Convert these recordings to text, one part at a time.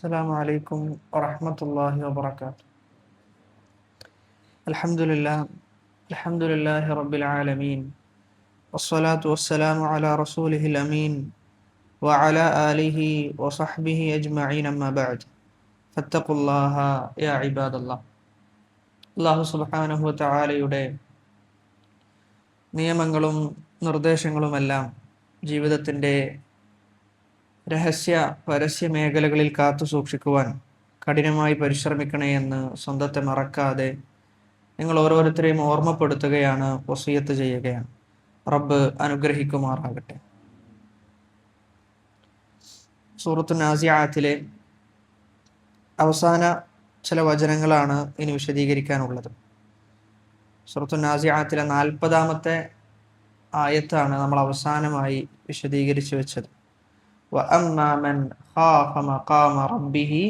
السلام عليكم ورحمة الله وبركاته. الحمد لله رب العالمين، والصلاة والسلام على رسوله الأمين وعلى آله وصحبه أجمعين، أما بعد فاتقوا الله يا عباد الله. അല്ലാഹു സുബ്ഹാനഹു വ തആലയുടെ നിയമങ്ങളും നിർദ്ദേശങ്ങളുമെല്ലാം ജീവിതത്തിൻ്റെ രഹസ്യ പരസ്യ മേഖലകളിൽ കാത്തു സൂക്ഷിക്കുവാൻ കഠിനമായി പരിശ്രമിക്കണേ എന്ന് സ്വന്തത്തെ മറക്കാതെ നിങ്ങൾ ഓരോരുത്തരെയും ഓർമ്മപ്പെടുത്തുകയാണ്, വസിയത്ത് ചെയ്യുകയാണ്. റബ്ബ് അനുഗ്രഹിക്കുമാറാകട്ടെ. സൂറത്തു നാസിആത്തിലെ അവസാന ചില വചനങ്ങളാണ് ഇനി വിശദീകരിക്കാനുള്ളത്. സൂറത്തു നാസിആത്തിലെ 40-ാമത്തെ ആയത്താണ് നമ്മൾ അവസാനമായി വിശദീകരിച്ചു വെച്ചത്. വഅമ്മാ മൻ ഖാഫ മഖാമ റബ്ബിഹി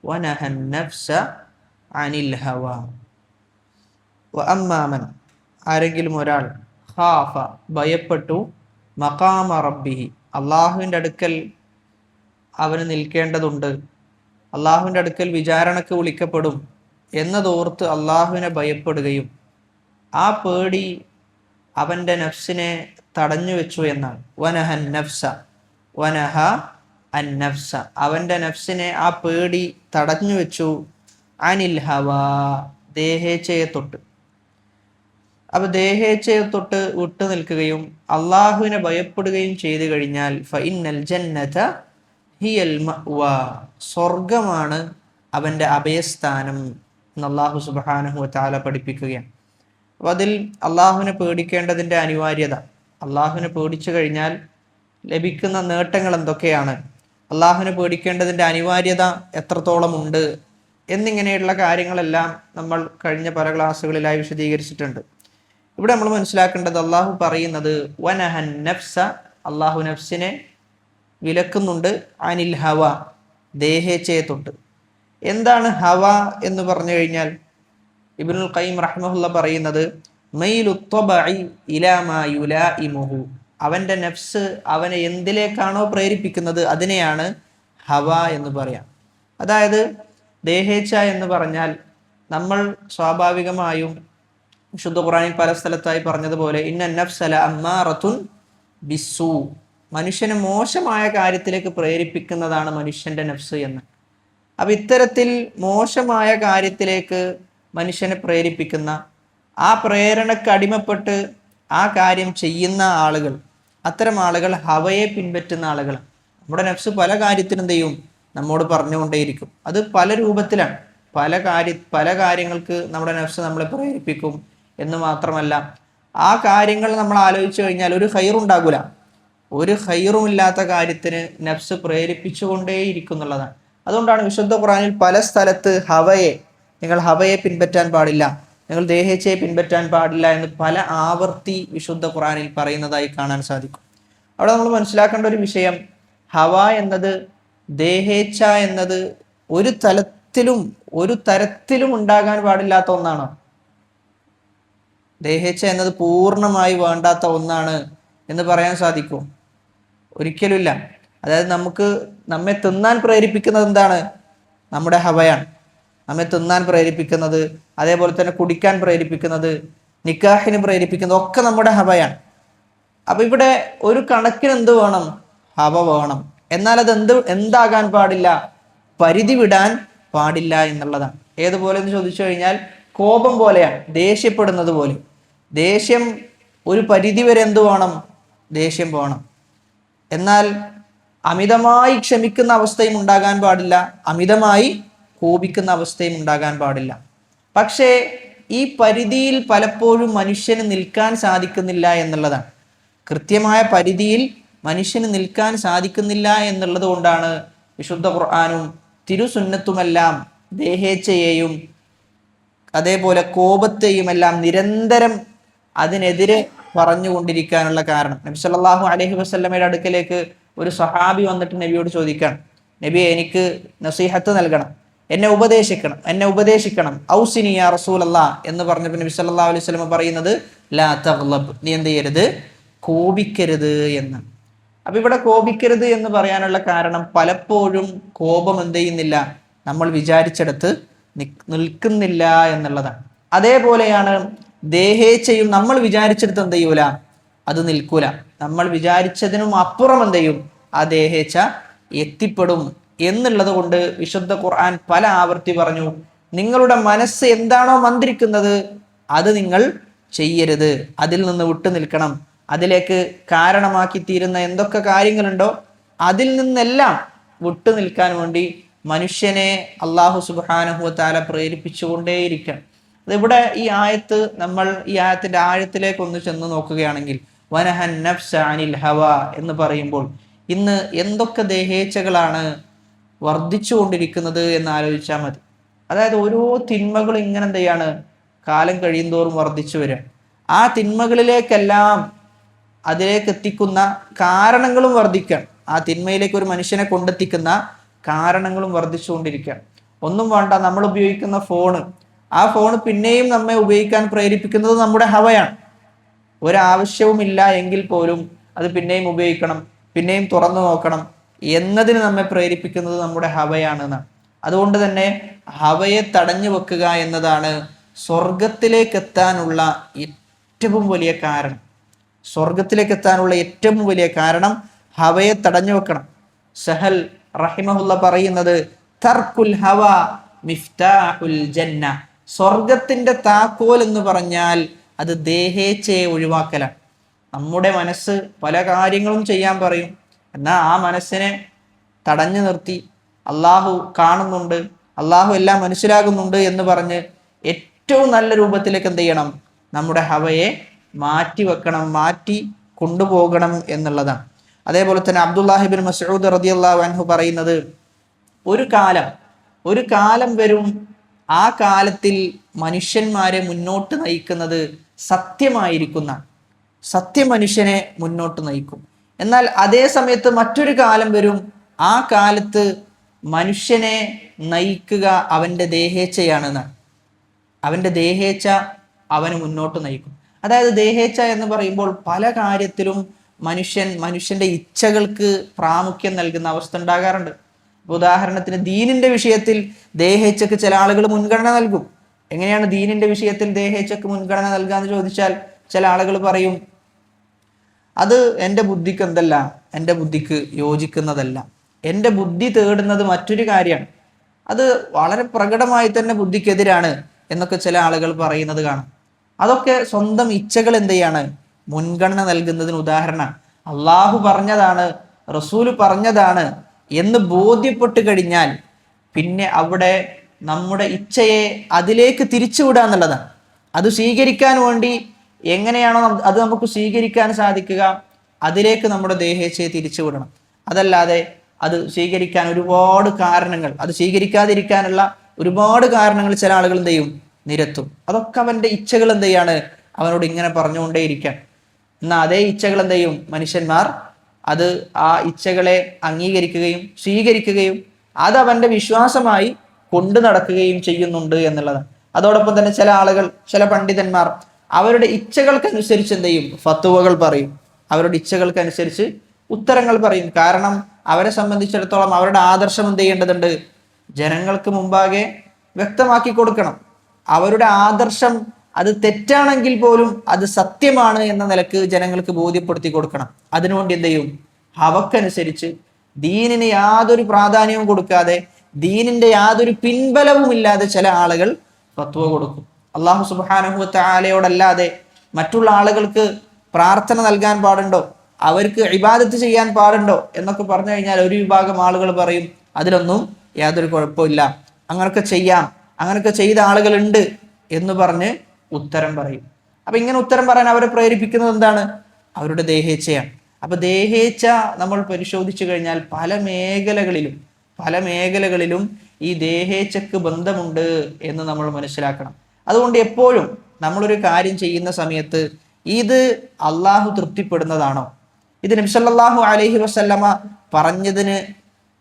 വനഹ അൻ-നഫ്സ അനിൽ ഹവാ. വഅമ്മാ മൻ, ആരെങ്കിലും ഒരാൾ, ഖാഫ ഭയപ്പെട്ടു, മഖാമ റബ്ബിഹി അള്ളാഹുവിൻ്റെ അടുക്കൽ അവന് നിൽക്കേണ്ടതുണ്ട്, അള്ളാഹുവിൻ്റെ അടുക്കൽ വിചാരണക്ക് വിളിക്കപ്പെടും എന്നതോർത്ത് അള്ളാഹുവിനെ ഭയപ്പെടുകയും ആ പേടി അവൻ്റെ നഫ്സിനെ തടഞ്ഞു വെച്ചു എന്നാണ്. വനഹ അൻ-നഫ്സ അവൻ്റെ നഫ്സിനെ ആ പേടി തടഞ്ഞു വെച്ചു. അനിൽ ഹവാ, ദേഹേച്ഛയെ തൊട്ട്. അപ്പൊ ദേഹേച്ഛയെ തൊട്ട് വിട്ടു നിൽക്കുകയും അള്ളാഹുവിനെ ഭയപ്പെടുകയും ചെയ്തു കഴിഞ്ഞാൽ ഫഇന്നൽ ജന്നത ഹിയൽ മഅ്വാ, സ്വർഗമാണ് അവൻ്റെ അഭയസ്ഥാനം എന്ന് അല്ലാഹു സുബ്ഹാനഹു വ തആല പഠിപ്പിക്കുകയാണ്. അപ്പോൾ അതിൽ അള്ളാഹുവിനെ പേടിക്കേണ്ടതിൻ്റെ അനിവാര്യത, അള്ളാഹുവിനെ പേടിച്ചു കഴിഞ്ഞാൽ ലഭിക്കുന്ന നേട്ടങ്ങൾ എന്തൊക്കെയാണ്, അള്ളാഹുവിനെ പേടിക്കേണ്ടതിൻ്റെ അനിവാര്യത എത്രത്തോളം ഉണ്ട് എന്നിങ്ങനെയുള്ള കാര്യങ്ങളെല്ലാം നമ്മൾ കഴിഞ്ഞ പല ക്ലാസ്സുകളിലായി വിശദീകരിച്ചിട്ടുണ്ട്. ഇവിടെ നമ്മൾ മനസ്സിലാക്കേണ്ടത്, അള്ളാഹു പറയുന്നത് വനഹൻ നഫ്സ, അള്ളാഹു നഫ്സിനെ വിലക്കുന്നുണ്ട്, അനിൽ ഹവ, ദേഹേച്ഛയെ തൊട്ട്. എന്താണ് ഹവ എന്ന് പറഞ്ഞു കഴിഞ്ഞാൽ ഇബ്നുൽ ഖയ്യിം റഹ്മഹുല്ല പറയുന്നത് മൈലു ത്വബഇ ഇലാ മാ യുലാഇമുഹു, അവൻ്റെ നഫ്സ് അവനെ എന്തിലേക്കാണോ പ്രേരിപ്പിക്കുന്നത് അതിനെയാണ് ഹവ എന്ന് പറയാം. അതായത് ദേഹേച്ഛ എന്ന് പറഞ്ഞാൽ നമ്മൾ സ്വാഭാവികമായും വിശുദ്ധ ഖുർആനിൽ പല സ്ഥലത്തായി പറഞ്ഞതുപോലെ ഇന്ന നഫ്സല അമ്മാറത്തുൻ ബിസ്സൂ, മനുഷ്യനെ മോശമായ കാര്യത്തിലേക്ക് പ്രേരിപ്പിക്കുന്നതാണ് മനുഷ്യൻ്റെ നഫ്സ് എന്ന്. അപ്പം ഇത്തരത്തിൽ മോശമായ കാര്യത്തിലേക്ക് മനുഷ്യനെ പ്രേരിപ്പിക്കുന്ന, ആ പ്രേരണക്ക് അടിമപ്പെട്ട് ആ കാര്യം ചെയ്യുന്ന ആളുകൾ, അത്തരം ആളുകൾ ഹവയെ പിൻപറ്റുന്ന ആളുകളാണ്. നമ്മുടെ നഫ്സ് പല കാര്യത്തിനും എന്ത് ചെയ്യും, നമ്മോട് പറഞ്ഞുകൊണ്ടേയിരിക്കും. അത് പല രൂപത്തിലാണ്. പല കാര്യങ്ങൾക്ക് നമ്മുടെ നഫ്സ് നമ്മളെ പ്രേരിപ്പിക്കും എന്ന് മാത്രമല്ല, ആ കാര്യങ്ങൾ നമ്മൾ ആലോചിച്ചു കഴിഞ്ഞാൽ ഒരു ഖൈറുണ്ടാകൂല, ഒരു ഖൈറുമില്ലാത്ത കാര്യത്തിന് നഫ്സ് പ്രേരിപ്പിച്ചുകൊണ്ടേയിരിക്കും എന്നുള്ളതാണ്. അതുകൊണ്ടാണ് വിശുദ്ധ ഖുർആനിൽ പല സ്ഥലത്ത് നിങ്ങൾ ഹവയെ പിൻപറ്റാൻ പാടില്ല, നിങ്ങൾ ദേഹേച്ഛയെ പിൻപറ്റാൻ പാടില്ല എന്ന് പല ആവർത്തി വിശുദ്ധ ഖുർആനിൽ പറയുന്നതായി കാണാൻ സാധിക്കും. അവിടെ നമ്മൾ മനസ്സിലാക്കേണ്ട ഒരു വിഷയം, ഹവ എന്നത്, ദേഹേച്ഛ എന്നത് ഒരു തരത്തിലും ഉണ്ടാകാൻ പാടില്ലാത്ത ഒന്നാണ്. ദേഹേച്ഛ എന്നത് പൂർണ്ണമായി വേണ്ടാത്ത ഒന്നാണ് എന്ന് പറയാൻ സാധിക്കും? ഒരിക്കലുമില്ല. അതായത് നമ്മെ തിന്നാൻ പ്രേരിപ്പിക്കുന്നത് എന്താണ്? നമ്മുടെ ഹവയാണ്. നമ്മെ തിന്നാൻ പ്രേരിപ്പിക്കുന്നത്, അതേപോലെ തന്നെ കുടിക്കാൻ പ്രേരിപ്പിക്കുന്നത്, നിക്കാഹിന് പ്രേരിപ്പിക്കുന്നത് ഒക്കെ നമ്മുടെ ഹവയാണ്. അപ്പൊ ഇവിടെ ഒരു കണക്കിന് എന്ത് വേണം? ഹവ വേണം. എന്നാൽ അത് എന്താകാൻ പാടില്ല? പരിധി വിടാൻ പാടില്ല എന്നുള്ളതാണ്. ഏതുപോലെ എന്ന് ചോദിച്ചു കഴിഞ്ഞാൽ കോപം പോലെയാണ്, ദേഷ്യപ്പെടുന്നത് പോലെ. ദേഷ്യം ഒരു പരിധി വരെ എന്ത് വേണം? ദേഷ്യം വേണം. എന്നാൽ അമിതമായി ക്ഷമിക്കുന്ന അവസ്ഥയും ഉണ്ടാകാൻ പാടില്ല, അമിതമായി കോപിക്കുന്ന അവസ്ഥയും ഉണ്ടാകാൻ പാടില്ല. പക്ഷേ ഈ പരിധിയിൽ പലപ്പോഴും മനുഷ്യന് നിൽക്കാൻ സാധിക്കുന്നില്ല എന്നുള്ളതാണ്. കൃത്യമായ പരിധിയിൽ മനുഷ്യന് നിൽക്കാൻ സാധിക്കുന്നില്ല എന്നുള്ളത് കൊണ്ടാണ് വിശുദ്ധ ഖുർആനും തിരുസുന്നത്തുമെല്ലാം ദേഹേച്ഛയെയും അതേപോലെ കോപത്തെയും എല്ലാം നിരന്തരം അതിനെതിരെ പറഞ്ഞുകൊണ്ടിരിക്കാനുള്ള കാരണം. നബി സല്ലല്ലാഹു അലൈഹി വസല്ലമയുടെ അടുക്കലേക്ക് ഒരു സഹാബി വന്നിട്ട് നബിയോട് ചോദിക്കണം, നബിയെ, എനിക്ക് നസീഹത്ത് നൽകണം, എന്നെ ഉപദേശിക്കണം, ഔസിനി യാ റസൂലല്ലാഹ് എന്ന് പറഞ്ഞപ്പോൾ നബി സല്ലല്ലാഹു അലൈഹി വസല്ലം പറയുന്നത് ലാ തഗ്ളബ്, നീ എന്ത് ചെയ്യരുത്? കോപിക്കരുത് എന്ന്. അപ്പൊ ഇവിടെ കോപിക്കരുത് എന്ന് പറയാനുള്ള കാരണം പലപ്പോഴും കോപം എന്ത് ചെയ്യുന്നില്ല, നമ്മൾ വിചാരിച്ചിടത്ത് നിൽക്കുന്നില്ല എന്നുള്ളതാണ്. അതേപോലെയാണ് ദേഹേച്ഛയും നമ്മൾ വിചാരിച്ചെടുത്ത് എന്ത് ചെയ്യൂല, അത് നിൽക്കൂല. നമ്മൾ വിചാരിച്ചതിനും അപ്പുറം എന്ത് ചെയ്യും, ആ ദേഹേച്ഛ എത്തിപ്പെടും എന്നുള്ളത് കൊണ്ട് വിശുദ്ധ ഖുർആൻ പല ആവർത്തി പറഞ്ഞു, നിങ്ങളുടെ മനസ്സ് എന്താണോ മന്ത്രിക്കുന്നത് അത് നിങ്ങൾ ചെയ്യരുത്, അതിൽ നിന്ന് വിട്ടു നിൽക്കണം. അതിലേക്ക് കാരണമാക്കി തീരുന്ന എന്തൊക്കെ കാര്യങ്ങളുണ്ടോ അതിൽ നിന്നെല്ലാം വിട്ടു നിൽക്കാൻ വേണ്ടി മനുഷ്യനെ അള്ളാഹു സുബ്ഹാനഹു വ തആല പ്രേരിപ്പിച്ചുകൊണ്ടേയിരിക്കണം. അതിവിടെ ഈ ആയത്ത്, നമ്മൾ ഈ ആയത്തിന്റെ ആഴത്തിലേക്ക് ഒന്ന് ചെന്ന് നോക്കുകയാണെങ്കിൽ, വനഹൻ നഫ്സ അനിൽ ഹവ എന്ന് പറയുമ്പോൾ ഇന്ന് എന്തൊക്കെ ദേഹേച്ഛകളാണ് വർദ്ധിച്ചുകൊണ്ടിരിക്കുന്നത് എന്ന് ആലോചിച്ചാൽ മതി. അതായത് ഓരോ തിന്മകളും ഇങ്ങനെ എന്ത് ചെയ്യാണ്, കാലം കഴിയുന്തോറും വർദ്ധിച്ചു വരിക. ആ തിന്മകളിലേക്കെല്ലാം അതിലേക്ക് എത്തിക്കുന്ന കാരണങ്ങളും വർദ്ധിക്കുകയാണ്. ആ തിന്മയിലേക്ക് ഒരു മനുഷ്യനെ കൊണ്ടെത്തിക്കുന്ന കാരണങ്ങളും വർദ്ധിച്ചുകൊണ്ടിരിക്കുകയാണ്. ഒന്നും വേണ്ട, നമ്മൾ ഉപയോഗിക്കുന്ന ഫോണ്, ആ ഫോണ് പിന്നെയും നമ്മെ ഉപയോഗിക്കാൻ പ്രേരിപ്പിക്കുന്നത് നമ്മുടെ ഹവയാണ്. ഒരാവശ്യവുമില്ല എങ്കിൽ പോലും അത് പിന്നെയും ഉപയോഗിക്കണം, പിന്നെയും തുറന്നു നോക്കണം എന്നതിന് നമ്മെ പ്രേരിപ്പിക്കുന്നത് നമ്മുടെ ഹവയാണ് എന്നാണ്. അതുകൊണ്ട് തന്നെ ഹവയെ തടഞ്ഞു വെക്കുക എന്നതാണ് സ്വർഗത്തിലേക്ക് എത്താനുള്ള ഏറ്റവും വലിയ കാരണം. സ്വർഗത്തിലേക്ക് എത്താനുള്ള ഏറ്റവും വലിയ കാരണം ഹവയെ തടഞ്ഞു വെക്കണം. സഹൽ റഹിമഹുല്ല പറയുന്നത്, തർക്കുൽ ഹവ മിഫ്താഹുൽ ജന്ന, സ്വർഗത്തിന്റെ താക്കോൽ എന്ന് പറഞ്ഞാൽ അത് ദേഹേച്ഛയെ ഒഴിവാക്കലാണ്. നമ്മുടെ മനസ്സ് പല കാര്യങ്ങളും ചെയ്യാൻ പറയും, എന്നാൽ ആ മനസ്സിനെ തടഞ്ഞു നിർത്തി അള്ളാഹു കാണുന്നുണ്ട്, അള്ളാഹു എല്ലാം മനസ്സിലാകുന്നുണ്ട് എന്ന് പറഞ്ഞ് ഏറ്റവും നല്ല രൂപത്തിലേക്ക് എന്ത് ചെയ്യണം, നമ്മുടെ ഹവയെ മാറ്റി വെക്കണം, മാറ്റി കൊണ്ടുപോകണം എന്നുള്ളതാണ്. അതേപോലെ തന്നെ അബ്ദുല്ലാഹിബിൻ മസ്ഊദ് റളിയല്ലാഹു അൻഹു പറയുന്നത്, ഒരു കാലം വരും, ആ കാലത്തിൽ മനുഷ്യന്മാരെ മുന്നോട്ട് നയിക്കുന്നത് സത്യമായിരിക്കുന്ന സത്യം മനുഷ്യനെ മുന്നോട്ട് നയിക്കും. എന്നാൽ അതേ സമയത്ത് മറ്റൊരു കാലം വരും, ആ കാലത്ത് മനുഷ്യനെ നയിക്കുക അവൻ്റെ ദേഹേച്ഛയാണെന്നാണ്. അവൻ്റെ ദേഹേച്ഛ അവന് മുന്നോട്ട് നയിക്കും. അതായത് ദേഹേച്ഛ എന്ന് പറയുമ്പോൾ പല കാര്യത്തിലും മനുഷ്യന്റെ ഇച്ഛകൾക്ക് പ്രാമുഖ്യം നൽകുന്ന അവസ്ഥ ഉണ്ടാകാറുണ്ട്. ഉദാഹരണത്തിന് ദീനിന്റെ വിഷയത്തിൽ ദേഹേച്ഛക്ക് ചില ആളുകൾ മുൻഗണന നൽകും. എങ്ങനെയാണ് ദീനിന്റെ വിഷയത്തിൽ ദേഹേച്ഛക്ക് മുൻഗണന നൽകാന്ന് ചോദിച്ചാൽ, ചില ആളുകൾ പറയും, അത് എൻ്റെ ബുദ്ധിക്ക് എന്തല്ല, എൻ്റെ ബുദ്ധിക്ക് യോജിക്കുന്നതല്ല, എൻ്റെ ബുദ്ധി തേടുന്നത് മറ്റൊരു കാര്യമാണ്, അത് വളരെ പ്രകടമായി തന്നെ ബുദ്ധിക്കെതിരാണ് എന്നൊക്കെ ചില ആളുകൾ പറയുന്നത് കാണാം. അതൊക്കെ സ്വന്തം ഇച്ഛകൾ എന്ത് ചെയ്യാണ്, മുൻഗണന നൽകുന്നതിന് ഉദാഹരണമാണ്. അള്ളാഹു പറഞ്ഞതാണ്, റസൂല് പറഞ്ഞതാണ് എന്ന് ബോധ്യപ്പെട്ട് കഴിഞ്ഞാൽ പിന്നെ അവിടെ നമ്മുടെ ഇച്ഛയെ അതിലേക്ക് തിരിച്ചുവിടുക എന്നുള്ളതാണ്. അത് സ്വീകരിക്കാൻ വേണ്ടി എങ്ങനെയാണോ അത് നമുക്ക് സ്വീകരിക്കാൻ സാധിക്കുക, അതിലേക്ക് നമ്മുടെ ദേഹേച്ഛയെ തിരിച്ചുവിടണം. അതല്ലാതെ അത് സ്വീകരിക്കാൻ ഒരുപാട് കാരണങ്ങൾ, അത് സ്വീകരിക്കാതിരിക്കാനുള്ള ഒരുപാട് കാരണങ്ങൾ ചില ആളുകൾ എന്ത് ചെയ്യും, നിരത്തും. അതൊക്കെ അവൻ്റെ ഇച്ഛകൾ എന്ത് ചെയ്യാണ്, അവനോട് ഇങ്ങനെ പറഞ്ഞുകൊണ്ടേയിരിക്കാൻ. എന്നാൽ അതേ ഇച്ഛകൾ എന്ത് ചെയ്യും, മനുഷ്യന്മാർ അത് ആ ഇച്ഛകളെ അംഗീകരിക്കുകയും സ്വീകരിക്കുകയും അത് അവൻ്റെ വിശ്വാസമായി കൊണ്ടു നടക്കുകയും ചെയ്യുന്നുണ്ട് എന്നുള്ളതാണ്. അതോടൊപ്പം തന്നെ ചില ആളുകൾ, ചില പണ്ഡിതന്മാർ അവരുടെ ഇച്ഛകൾക്കനുസരിച്ച് എന്ത് ചെയ്യും, ഫത്വകൾ പറയും, അവരുടെ ഇച്ഛകൾക്കനുസരിച്ച് ഉത്തരങ്ങൾ പറയും. കാരണം അവരെ സംബന്ധിച്ചിടത്തോളം അവരുടെ ആദർശം എന്ത് ചെയ്യേണ്ടതുണ്ട്, ജനങ്ങൾക്ക് മുമ്പാകെ വ്യക്തമാക്കി കൊടുക്കണം. അവരുടെ ആദർശം അത് തെറ്റാണെങ്കിൽ പോലും അത് സത്യമാണ് എന്ന നിലക്ക് ജനങ്ങൾക്ക് ബോധ്യപ്പെടുത്തി കൊടുക്കണം. അതിനുവേണ്ടി എന്ത് ചെയ്യും, അവക്കനുസരിച്ച് ദീനിന് യാതൊരു പ്രാധാന്യവും കൊടുക്കാതെ, ദീനിന്റെ യാതൊരു പിൻബലവും ഇല്ലാതെ ചില ആളുകൾ ഫത്വ കൊടുക്കും. അള്ളാഹു സുബ്ഹാനഹു വ തആലയോടല്ലാതെ മറ്റുള്ള ആളുകൾക്ക് പ്രാർത്ഥന നൽകാൻ പാടുണ്ടോ, അവർക്ക് ഇബാദത്ത് ചെയ്യാൻ പാടുണ്ടോ എന്നൊക്കെ പറഞ്ഞു കഴിഞ്ഞാൽ ഒരു വിഭാഗം ആളുകൾ പറയും, അതിലൊന്നും യാതൊരു കുഴപ്പമില്ല, അങ്ങനൊക്കെ ചെയ്യാം, അങ്ങനൊക്കെ ചെയ്ത ആളുകളുണ്ട് എന്ന് പറഞ്ഞ് ഉത്തരം പറയും. അപ്പൊ ഇങ്ങനെ ഉത്തരം പറയാൻ അവരെ പ്രേരിപ്പിക്കുന്നത് എന്താണ്, അവരുടെ ദേഹേച്ഛയാണ്. അപ്പൊ ദേഹേച്ഛ നമ്മൾ പരിശോധിച്ചു കഴിഞ്ഞാൽ പല മേഖലകളിലും ഈ ദേഹേച്ഛക്ക് ബന്ധമുണ്ട് എന്ന് നമ്മൾ മനസ്സിലാക്കണം. അതുകൊണ്ട് എപ്പോഴും നമ്മളൊരു കാര്യം ചെയ്യുന്ന സമയത്ത് ഇത് അള്ളാഹു തൃപ്തിപ്പെടുന്നതാണോ, ഇത് നബി സല്ലല്ലാഹു അലൈഹി വസല്ലമ പറഞ്ഞതിന്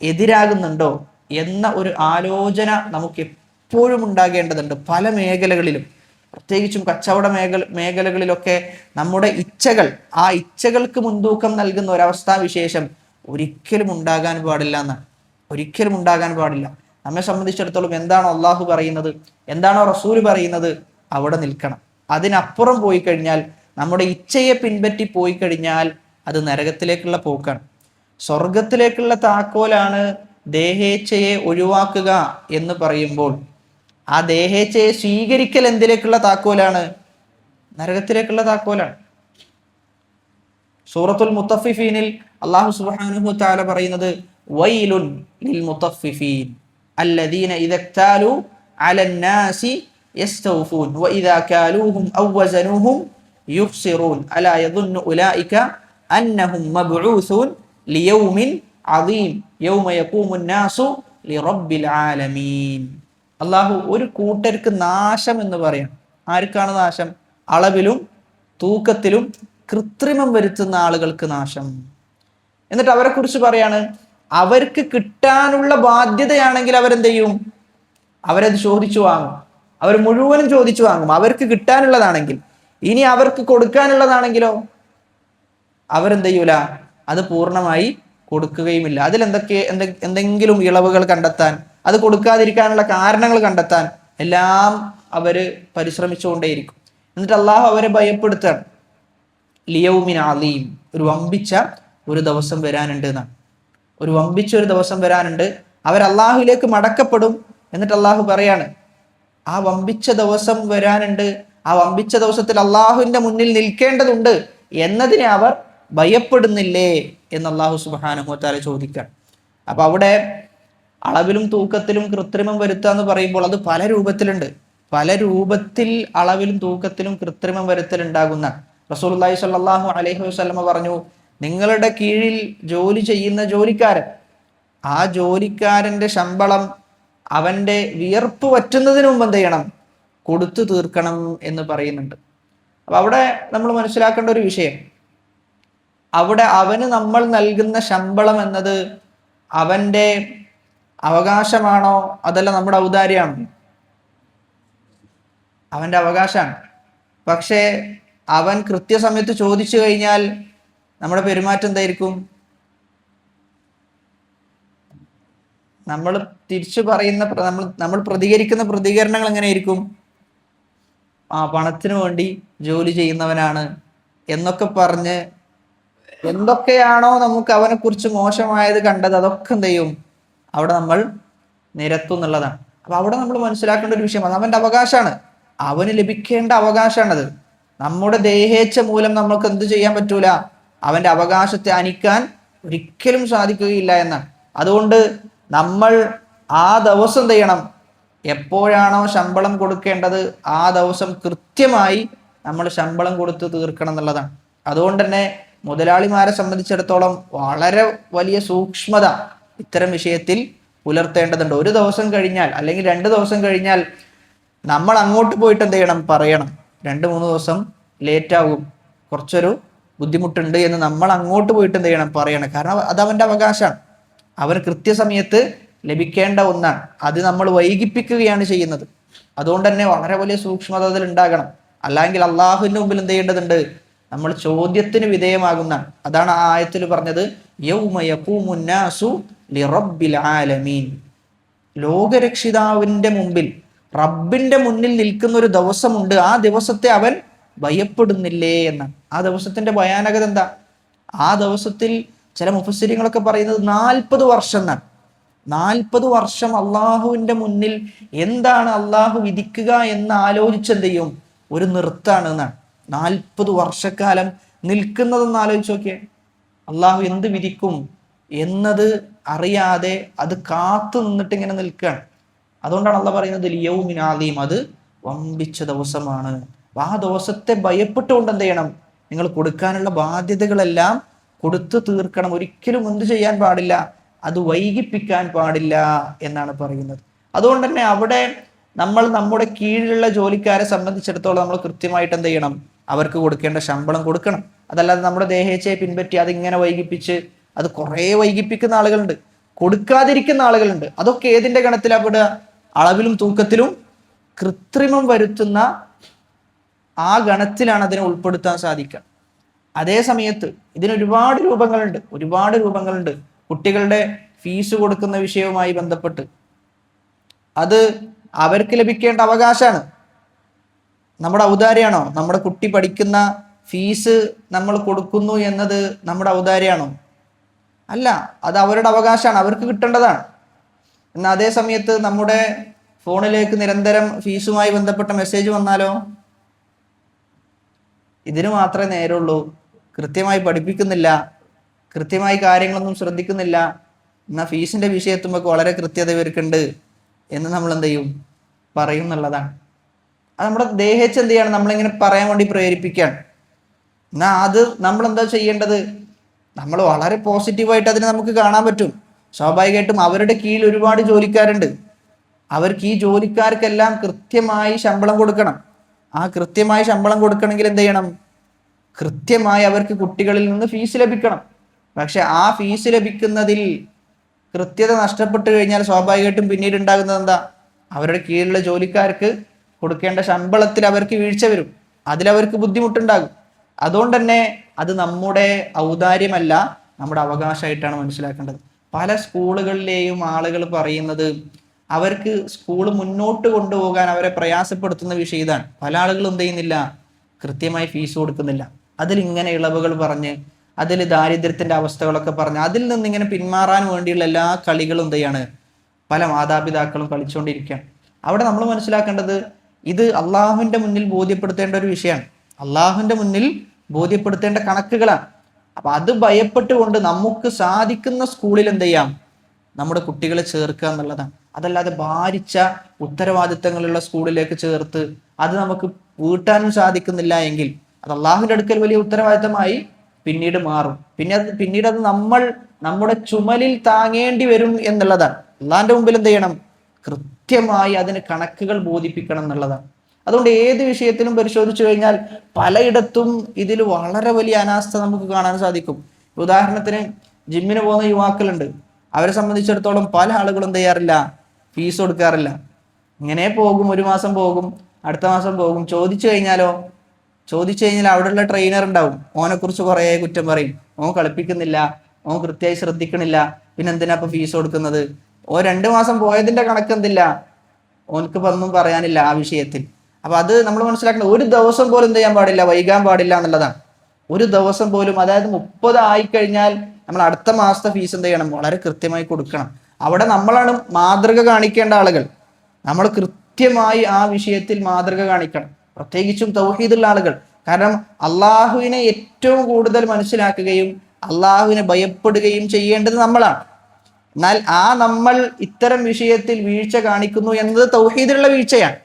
എതിരാകുന്നുണ്ടോ എന്ന ഒരു ആലോചന നമുക്ക് എപ്പോഴും ഉണ്ടാകേണ്ടതുണ്ട്. പല മേഖലകളിലും പ്രത്യേകിച്ചും കച്ചവട മേഖലകളിലൊക്കെ നമ്മുടെ ഇച്ഛകൾ, ആ ഇച്ഛകൾക്ക് മുൻതൂക്കം നൽകുന്ന ഒരവസ്ഥാവിശേഷം ഒരിക്കലും ഉണ്ടാകാൻ പാടില്ല എന്നാണ്. ഒരിക്കലും ഉണ്ടാകാൻ പാടില്ല. നമ്മെ സംബന്ധിച്ചിടത്തോളം എന്താണോ അള്ളാഹു പറയുന്നത്, എന്താണോ റസൂല് പറയുന്നത്, അവിടെ നിൽക്കണം. അതിനപ്പുറം പോയി കഴിഞ്ഞാൽ, നമ്മുടെ ഇച്ഛയെ പിൻപറ്റി പോയി കഴിഞ്ഞാൽ അത് നരകത്തിലേക്കുള്ള പോക്കാണ്. സ്വർഗത്തിലേക്കുള്ള താക്കോലാണ് ദേഹേച്ഛയെ ഒഴിവാക്കുക എന്ന് പറയുമ്പോൾ, ആ ദേഹേച്ഛയെ സ്വീകരിക്കൽ എന്തിലേക്കുള്ള താക്കോലാണ്? നരകത്തിലേക്കുള്ള താക്കോലാണ്. സൂറത്തുൽ മുത്തഫിഫീനിൽ അല്ലാഹു സുബ്ഹാനഹു വ തആല പറയുന്നത് വൈലുൻ ലിൽ മുത്തഫിഫീൻ അല്ലദീന ഇദക്താലു അലൻ നാസി യസ്തൗഫൂൻ വഇദാ കാലൂഹും ഔ വസനൂഹും യുഖ്സിറൂൻ അലാ യദുന്നു ഉലൈക അന്നഹും മബ്ഊസൂൻ ലിയൗമിൻ അദീം യൗമ യഖൂമുൻ നാസു ലിറബ്ബിൽ ആലമീൻ. അല്ലാഹു ഒരു കൂട്ടർക്ക് നാശം എന്ന് പറയാം. ആർക്കാണ് നാശം? അളവിലും തൂക്കത്തിലും കൃത്രിമം വരുത്തുന്ന ആളുകൾക്ക് നാശം. എന്നിട്ട് അവരെ കുറിച്ച് പറയാണ്, അവർക്ക് കിട്ടാനുള്ള ബാധ്യതയാണെങ്കിൽ അവരെന്ത് ചെയ്യും? അവരത് ചോദിച്ചു വാങ്ങും. അവർ മുഴുവനും ചോദിച്ചു വാങ്ങും, അവർക്ക് കിട്ടാനുള്ളതാണെങ്കിൽ. ഇനി അവർക്ക് കൊടുക്കാനുള്ളതാണെങ്കിലോ അവരെന്ത് ചെയ്യൂല? അത് പൂർണ്ണമായി കൊടുക്കുകയുമില്ല. എന്തെങ്കിലും ഇളവുകൾ കണ്ടെത്താൻ, അത് കൊടുക്കാതിരിക്കാനുള്ള കാരണങ്ങൾ കണ്ടെത്താൻ എല്ലാം അവര് പരിശ്രമിച്ചുകൊണ്ടേയിരിക്കും. എന്നിട്ട് അള്ളാഹു അവരെ ഭയപ്പെടുത്താണ്. ലിയൗമിൻ അലീം, ഒരു വമ്പിച്ച ഒരു ദിവസം വരാനുണ്ട് എന്നാണ്. ഒരു വമ്പിച്ച ഒരു ദിവസം വരാനുണ്ട്, അവർ അള്ളാഹുവിലേക്ക് മടക്കപ്പെടും. എന്നിട്ട് അള്ളാഹു പറയാണ്, ആ വമ്പിച്ച ദിവസം വരാനുണ്ട്, ആ വമ്പിച്ച ദിവസത്തിൽ അള്ളാഹുവിന്റെ മുന്നിൽ നിൽക്കേണ്ടതുണ്ട് എന്നതിനെ അവർ ഭയപ്പെടുന്നില്ലേ എന്ന് അള്ളാഹു സുബ്ഹാനഹു വ തആല ചോദിക്കുകയാണ്. അപ്പൊ അവിടെ അളവിലും തൂക്കത്തിലും കൃത്രിമം വരുത്തുക എന്ന് പറയുമ്പോൾ അത് പല രൂപത്തിലുണ്ട്. പല രൂപത്തിൽ അളവിലും തൂക്കത്തിലും കൃത്രിമം വരുത്തലുണ്ടാകുന്ന റസൂലുള്ളാഹി സ്വല്ലല്ലാഹു അലൈഹി വസല്ലമ പറഞ്ഞു, നിങ്ങളുടെ കീഴിൽ ജോലി ചെയ്യുന്ന ജോലിക്കാരൻ, ആ ജോലിക്കാരന്റെ ശമ്പളം അവന്റെ വിയർപ്പ് വറ്റുന്നതിന് മുമ്പ് എന്ത് ചെയ്യണം? കൊടുത്തു തീർക്കണം എന്ന് പറയുന്നുണ്ട്. അപ്പൊ അവിടെ നമ്മൾ മനസ്സിലാക്കേണ്ട ഒരു വിഷയം, അവിടെ അവന് നമ്മൾ നൽകുന്ന ശമ്പളം എന്നത് അവന്റെ അവകാശമാണോ അതല്ല നമ്മുടെ ഔദാര്യമാണോ? അവന്റെ അവകാശമാണ്. പക്ഷേ അവൻ കൃത്യസമയത്ത് ചോദിച്ചു കഴിഞ്ഞാൽ നമ്മുടെ പെരുമാറ്റം എന്തായിരിക്കും? നമ്മൾ തിരിച്ചു പറയുന്ന നമ്മൾ പ്രതികരിക്കുന്ന പ്രതികരണങ്ങൾ എങ്ങനെയായിരിക്കും? പണത്തിന് വേണ്ടി ജോലി ചെയ്യുന്നവനാണ് എന്നൊക്കെ പറഞ്ഞ് എന്തൊക്കെയാണോ നമുക്ക് അവനെ കുറിച്ച് മോശമായത് കണ്ടത് അതൊക്കെ എന്ത് ചെയ്യും? അവിടെ നമ്മൾ നിരത്തും എന്നുള്ളതാണ്. അപ്പൊ അവിടെ നമ്മൾ മനസ്സിലാക്കേണ്ട ഒരു വിഷയം, അത് അവന്റെ അവകാശമാണ്, അവന് ലഭിക്കേണ്ട അവകാശമാണത്. നമ്മുടെ ദേഹേച്ഛ മൂലം നമുക്ക് എന്ത് ചെയ്യാൻ പറ്റൂല? അവന്റെ അവകാശത്തെ അനിക്കാൻ ഒരിക്കലും സാധിക്കുകയില്ല എന്നാണ്. അതുകൊണ്ട് നമ്മൾ ആ ദിവസം എന്ത് ചെയ്യണം? എപ്പോഴാണോ ശമ്പളം കൊടുക്കേണ്ടത് ആ ദിവസം കൃത്യമായി നമ്മൾ ശമ്പളം കൊടുത്ത് തീർക്കണം എന്നുള്ളതാണ്. അതുകൊണ്ട് തന്നെ മുതലാളിമാരെ സംബന്ധിച്ചിടത്തോളം വളരെ വലിയ സൂക്ഷ്മത ഇത്തരം വിഷയത്തിൽ പുലർത്തേണ്ടതുണ്ട്. ഒരു ദിവസം കഴിഞ്ഞാൽ അല്ലെങ്കിൽ 2 ദിവസം കഴിഞ്ഞാൽ നമ്മൾ അങ്ങോട്ട് പോയിട്ട് എന്ത് ചെയ്യണം? പറയണം, 2-3 ദിവസം ലേറ്റ് ആകും, കുറച്ചൊരു ബുദ്ധിമുട്ടുണ്ട് എന്ന് നമ്മൾ അങ്ങോട്ട് പോയിട്ട് എന്ത് ചെയ്യണം? പറയണം. കാരണം അത് അവന്റെ അവകാശമാണ്, അവന് കൃത്യസമയത്ത് ലഭിക്കേണ്ട ഒന്നാണ്. അത് നമ്മൾ വൈകിപ്പിക്കുകയാണ് ചെയ്യുന്നത്. അതുകൊണ്ട് തന്നെ വളരെ വലിയ സൂക്ഷ്മത അതിൽ ഉണ്ടാകണം. അല്ലെങ്കിൽ അള്ളാഹുവിന്റെ മുമ്പിൽ എന്ത് ചെയ്യേണ്ടതുണ്ട്? നമ്മൾ ചോദ്യത്തിന് വിധേയമാകുന്നതാണ്. അതാണ് ആ ആയത്തിൽ പറഞ്ഞത്, യൗമ യഖൂമുൻ നാസു ലിറബ്ബിൽ ആലമീൻ. ലോകരക്ഷിതാവിന്റെ മുമ്പിൽ, റബ്ബിന്റെ മുന്നിൽ നിൽക്കുന്ന ഒരു ദിവസമുണ്ട്, ആ ദിവസത്തെ അവൻ ഭയപ്പെടുന്നില്ലേ എന്നാണ്. ആ ദിവസത്തിന്റെ ഭയാനകത എന്താ? ആ ദിവസത്തിൽ ചില മുഫസ്സിരിങ്ങളൊക്കെ പറയുന്നത് 40 വർഷം എന്നാണ്. 40 വർഷം അള്ളാഹുവിന്റെ മുന്നിൽ എന്താണ് അള്ളാഹു വിധിക്കുക എന്ന് ആലോചിച്ചെന്ത് ചെയ്യും? ഒരു നിർത്താണ് എന്നാണ്. 40 വർഷക്കാലം നിൽക്കുന്നതെന്ന് ആലോചിച്ച് നോക്കിയേ. അള്ളാഹു എന്ത് വിധിക്കും എന്നത് അറിയാതെ അത് കാത്തു നിന്നിട്ട് ഇങ്ങനെ നിൽക്കുകയാണ്. അതുകൊണ്ടാണ് അള്ളാഹ് പറയുന്നത് ലിയൗമിൻ അദീം, അത് വമ്പിച്ച ദിവസമാണ്. ആ ദിവസത്തെ ഭയപ്പെട്ടുകൊണ്ട് എന്ത് ചെയ്യണം? നിങ്ങൾ കൊടുക്കാനുള്ള ബാധ്യതകളെല്ലാം കൊടുത്തു തീർക്കണം. ഒരിക്കലും എന്ത് ചെയ്യാൻ പാടില്ല? അത് വൈകിപ്പിക്കാൻ പാടില്ല എന്നാണ് പറയുന്നത്. അതുകൊണ്ട് തന്നെ അവിടെ നമ്മൾ നമ്മുടെ കീഴിലുള്ള ജോലിക്കാരെ സംബന്ധിച്ചിടത്തോളം നമ്മൾ കൃത്യമായിട്ട് എന്ത് ചെയ്യണം? അവർക്ക് കൊടുക്കേണ്ട ശമ്പളം കൊടുക്കണം. അതല്ലാതെ നമ്മുടെ ദേഹേച്ഛയെ പിൻപറ്റി അതിങ്ങനെ വൈകിപ്പിച്ച്, അത് കുറേ വൈകിപ്പിക്കുന്ന ആളുകളുണ്ട്, കൊടുക്കാതിരിക്കുന്ന ആളുകളുണ്ട്. അതൊക്കെ ഏതിന്റെ ഗണത്തിലാ പെടുക? അളവിലും തൂക്കത്തിലും കൃത്രിമം വരുത്തുന്ന ആ ഗണത്തിലാണ് അതിനെ ഉൾപ്പെടുത്താൻ സാധിക്കുക. അതേ സമയത്ത് ഇതിന് ഒരുപാട് രൂപങ്ങളുണ്ട്. കുട്ടികളുടെ ഫീസ് കൊടുക്കുന്ന വിഷയവുമായി ബന്ധപ്പെട്ട് അത് അവർക്ക് ലഭിക്കേണ്ട അവകാശമാണ്. നമ്മുടെ ഔദാര്യമാണോ? നമ്മുടെ കുട്ടി പഠിക്കുന്ന ഫീസ് നമ്മൾ കൊടുക്കുന്നു എന്നത് നമ്മുടെ ഔദാര്യമാണോ? അല്ല, അത് അവരുടെ അവകാശമാണ്, അവർക്ക് കിട്ടേണ്ടതാണ്. എന്നാൽ അതേ സമയത്ത് നമ്മുടെ ഫോണിലേക്ക് നിരന്തരം ഫീസുമായി ബന്ധപ്പെട്ട മെസ്സേജ് വന്നാലോ? ഇതിന് മാത്രമേ നേരമുള്ളൂ, കൃത്യമായി പഠിപ്പിക്കുന്നില്ല, കൃത്യമായി കാര്യങ്ങളൊന്നും ശ്രദ്ധിക്കുന്നില്ല, എന്നാൽ ഫീസിന്റെ വിഷയത്തുമ്പോൾ വളരെ കൃത്യത ഇവർക്കുണ്ട് എന്ന് നമ്മൾ എന്ത് ചെയ്യും? പറയും എന്നുള്ളതാണ്. അത് നമ്മുടെ ദേഹിച്ച് എന്ത് ചെയ്യാണ്? നമ്മളിങ്ങനെ പറയാൻ വേണ്ടി പ്രേരിപ്പിക്കുകയാണ്. എന്നാൽ അത് നമ്മൾ എന്താ ചെയ്യേണ്ടത്? നമ്മൾ വളരെ പോസിറ്റീവായിട്ട് അതിനെ നമുക്ക് കാണാൻ പറ്റും. സ്വാഭാവികമായിട്ടും അവരുടെ കീഴിൽ ഒരുപാട് ജോലിക്കാരുണ്ട്. അവർക്ക് ഈ ജോലിക്കാർക്കെല്ലാം കൃത്യമായി ശമ്പളം കൊടുക്കണം. ആ കൃത്യമായി ശമ്പളം കൊടുക്കണമെങ്കിൽ എന്ത് ചെയ്യണം? കൃത്യമായി അവർക്ക് കുട്ടികളിൽ നിന്ന് ഫീസ് ലഭിക്കണം. പക്ഷെ ആ ഫീസ് ലഭിക്കുന്നതിൽ കൃത്യത നഷ്ടപ്പെട്ടു കഴിഞ്ഞാൽ സ്വാഭാവികമായിട്ടും പിന്നീട് ഉണ്ടാകുന്നത് എന്താ? അവരുടെ കീഴിലുള്ള ജോലിക്കാർക്ക് കൊടുക്കേണ്ട ശമ്പളത്തിൽ അവർക്ക് വീഴ്ച വരും, അതിലവർക്ക് ബുദ്ധിമുട്ടുണ്ടാകും. അതുകൊണ്ട് തന്നെ അത് നമ്മുടെ ഔദാര്യമല്ല, നമ്മുടെ അവകാശമായിട്ടാണ് മനസ്സിലാക്കേണ്ടത്. പല സ്കൂളുകളിലെയും ആളുകൾ പറയുന്നത് അവർക്ക് സ്കൂൾ മുന്നോട്ട് കൊണ്ടുപോകാൻ അവരെ പ്രയാസപ്പെടുത്തുന്ന വിഷയം ഇതാണ്. പല ആളുകളും എന്ത് ചെയ്യുന്നില്ല? കൃത്യമായി ഫീസ് കൊടുക്കുന്നില്ല. അതിൽ ഇങ്ങനെ ഇളവുകൾ പറഞ്ഞ്, അതിൽ ദാരിദ്ര്യത്തിന്റെ അവസ്ഥകളൊക്കെ പറഞ്ഞ് അതിൽ നിന്ന് ഇങ്ങനെ പിന്മാറാൻ വേണ്ടിയുള്ള എല്ലാ കളികളും എന്ത് ചെയ്യാണ്? പല മാതാപിതാക്കളും കളിച്ചുകൊണ്ടിരിക്കുകയാണ്. അവിടെ നമ്മൾ മനസ്സിലാക്കേണ്ടത് ഇത് അള്ളാഹുവിന്റെ മുന്നിൽ ബോധ്യപ്പെടുത്തേണ്ട ഒരു വിഷയമാണ്. അള്ളാഹുവിന്റെ മുന്നിൽ ബോധ്യപ്പെടുത്തേണ്ട കണക്കുകളാണ്. അപ്പൊ അത് ഭയപ്പെട്ടുകൊണ്ട് നമുക്ക് സാധിക്കുന്ന സ്കൂളിൽ എന്ത് ചെയ്യാം? നമ്മുടെ കുട്ടികളെ ചേർക്കുക എന്നുള്ളതാണ്. അതല്ലാതെ ഭാരിച്ച ഉത്തരവാദിത്തങ്ങളുള്ള സ്കൂളിലേക്ക് ചേർത്ത് അത് നമുക്ക് വീട്ടാനും സാധിക്കുന്നില്ല എങ്കിൽ അത് അള്ളാഹുവിന്റെ അടുക്കൽ വലിയ ഉത്തരവാദിത്തമായി പിന്നീട് മാറും. പിന്നീട് അത് നമ്മൾ നമ്മുടെ ചുമലിൽ താങ്ങേണ്ടി വരും എന്നുള്ളതാണ്. അള്ളാഹിന്റെ മുമ്പിൽ എന്ത് ചെയ്യണം? കൃത്യമായി അതിന് കണക്കുകൾ ബോധിപ്പിക്കണം എന്നുള്ളതാണ്. അതുകൊണ്ട് ഏത് വിഷയത്തിലും പരിശോധിച്ചു കഴിഞ്ഞാൽ പലയിടത്തും ഇതിൽ വളരെ വലിയ അനാസ്ഥ നമുക്ക് കാണാൻ സാധിക്കും. ഉദാഹരണത്തിന് ജിമ്മിന് പോകുന്ന യുവാക്കളുണ്ട്. അവരെ സംബന്ധിച്ചിടത്തോളം പല ആളുകളും എന്ത് ചെയ്യാറില്ല? ഫീസ് കൊടുക്കാറില്ല. ഇങ്ങനെ പോകും, ഒരു മാസം പോകും, അടുത്ത മാസം പോകും. ചോദിച്ചു കഴിഞ്ഞാൽ അവിടെയുള്ള ട്രെയിനർ ഉണ്ടാവും, ഓനെ കുറിച്ച് കുറേ കുറ്റം പറയും. ഓൻ കളിപ്പിക്കുന്നില്ല, ഓൻ കൃത്യമായി ശ്രദ്ധിക്കണില്ല, പിന്നെ എന്തിനാ ഇപ്പൊ ഫീസ് കൊടുക്കുന്നത്? 2 മാസം പോയതിന്റെ കണക്ക് എന്തില്ല, ഓനക്ക് ഒന്നും പറയാനില്ല ആ വിഷയത്തിൽ. അപ്പൊ അത് നമ്മൾ മനസ്സിലാക്കണം. ഒരു ദിവസം പോലും എന്ത് ചെയ്യാൻ പാടില്ല? വൈകാൻ പാടില്ല എന്നുള്ളതാണ്. ഒരു ദിവസം പോലും, അതായത് 30 ആയിക്കഴിഞ്ഞാൽ നമ്മൾ അടുത്ത മാസത്തെ ഫീസ് എന്ത് ചെയ്യണം? വളരെ കൃത്യമായി കൊടുക്കണം. അവിടെ നമ്മളാണ് മാതൃക കാണിക്കേണ്ട ആളുകൾ. നമ്മൾ കൃത്യമായി ആ വിഷയത്തിൽ മാതൃക കാണിക്കണം, പ്രത്യേകിച്ചും തൗഹീദുള്ള ആളുകൾ. കാരണം അള്ളാഹുവിനെ ഏറ്റവും കൂടുതൽ മനസ്സിലാക്കുകയും അള്ളാഹുവിനെ ഭയപ്പെടുകയും ചെയ്യേണ്ടത് നമ്മളാണ്. എന്നാൽ നമ്മൾ ഇത്തരം വിഷയത്തിൽ വീഴ്ച കാണിക്കുന്നു എന്നത് തൗഹീദിലുള്ള വീഴ്ചയാണ്,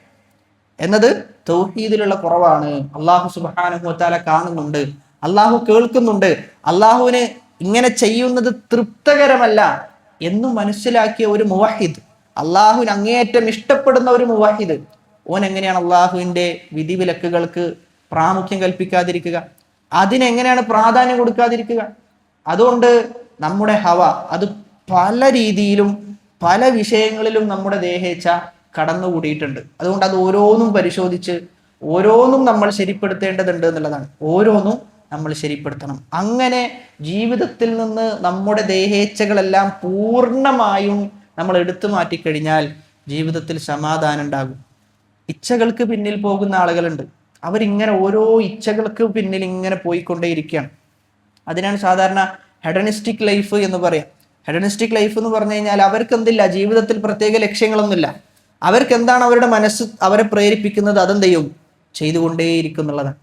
എന്നത് തൗഹീദിലുള്ള കുറവാണ്. അള്ളാഹു സുബ്ഹാനഹു വ തആല കാണുന്നുണ്ട്, അള്ളാഹു കേൾക്കുന്നുണ്ട്. അള്ളാഹുവിന് ഇങ്ങനെ ചെയ്യുന്നത് തൃപ്തകരമല്ല എന്ന് മനസ്സിലാക്കിയ ഒരു മുവഹിദ്, അള്ളാഹുവിന് അങ്ങേയറ്റം ഇഷ്ടപ്പെടുന്ന ഒരു മുവഹിദ്, ഓൻ എങ്ങനെയാണ് അള്ളാഹുവിന്റെ വിധിവിലക്കുകൾക്ക് പ്രാമുഖ്യം കൽപ്പിക്കാതിരിക്കുക? അതിനെങ്ങനെയാണ് പ്രാധാന്യം കൊടുക്കാതിരിക്കുക? അതുകൊണ്ട് നമ്മുടെ ഹവ അത് പല രീതിയിലും പല വിഷയങ്ങളിലും നമ്മുടെ ദേഹേച്ഛ കടന്നുകൂടിയിട്ടുണ്ട്. അതുകൊണ്ട് അത് ഓരോന്നും പരിശോധിച്ച് ഓരോന്നും നമ്മൾ ശരിപ്പെടുത്തേണ്ടതുണ്ട് എന്നുള്ളതാണ്. ഓരോന്നും നമ്മൾ ശരിപ്പെടുത്തണം. അങ്ങനെ ജീവിതത്തിൽ നിന്ന് നമ്മുടെ ദേഹേച്ഛകളെല്ലാം പൂർണ്ണമായും നമ്മൾ എടുത്തു മാറ്റിക്കഴിഞ്ഞാൽ ജീവിതത്തിൽ സമാധാനം ഉണ്ടാകും. ഇച്ഛകൾക്ക് പിന്നിൽ പോകുന്ന ആളുകളുണ്ട്. അവരിങ്ങനെ ഓരോ ഇച്ഛകൾക്ക് പിന്നിൽ ഇങ്ങനെ പോയിക്കൊണ്ടേയിരിക്കുകയാണ്. അതിനാണ് സാധാരണ ഹെഡനിസ്റ്റിക് ലൈഫ് എന്ന് പറയാം. ഹെഡനിസ്റ്റിക് ലൈഫ് എന്ന് പറഞ്ഞു കഴിഞ്ഞാൽ അവർക്ക് എന്തില്ല? ജീവിതത്തിൽ പ്രത്യേക ലക്ഷ്യങ്ങളൊന്നുമില്ല. അവർക്ക് എന്താണ് അവരുടെ മനസ്സ് അവരെ പ്രേരിപ്പിക്കുന്നത് അതെന്ത് ചെയ്യും? ചെയ്തുകൊണ്ടേയിരിക്കുന്നുള്ളതാണ്.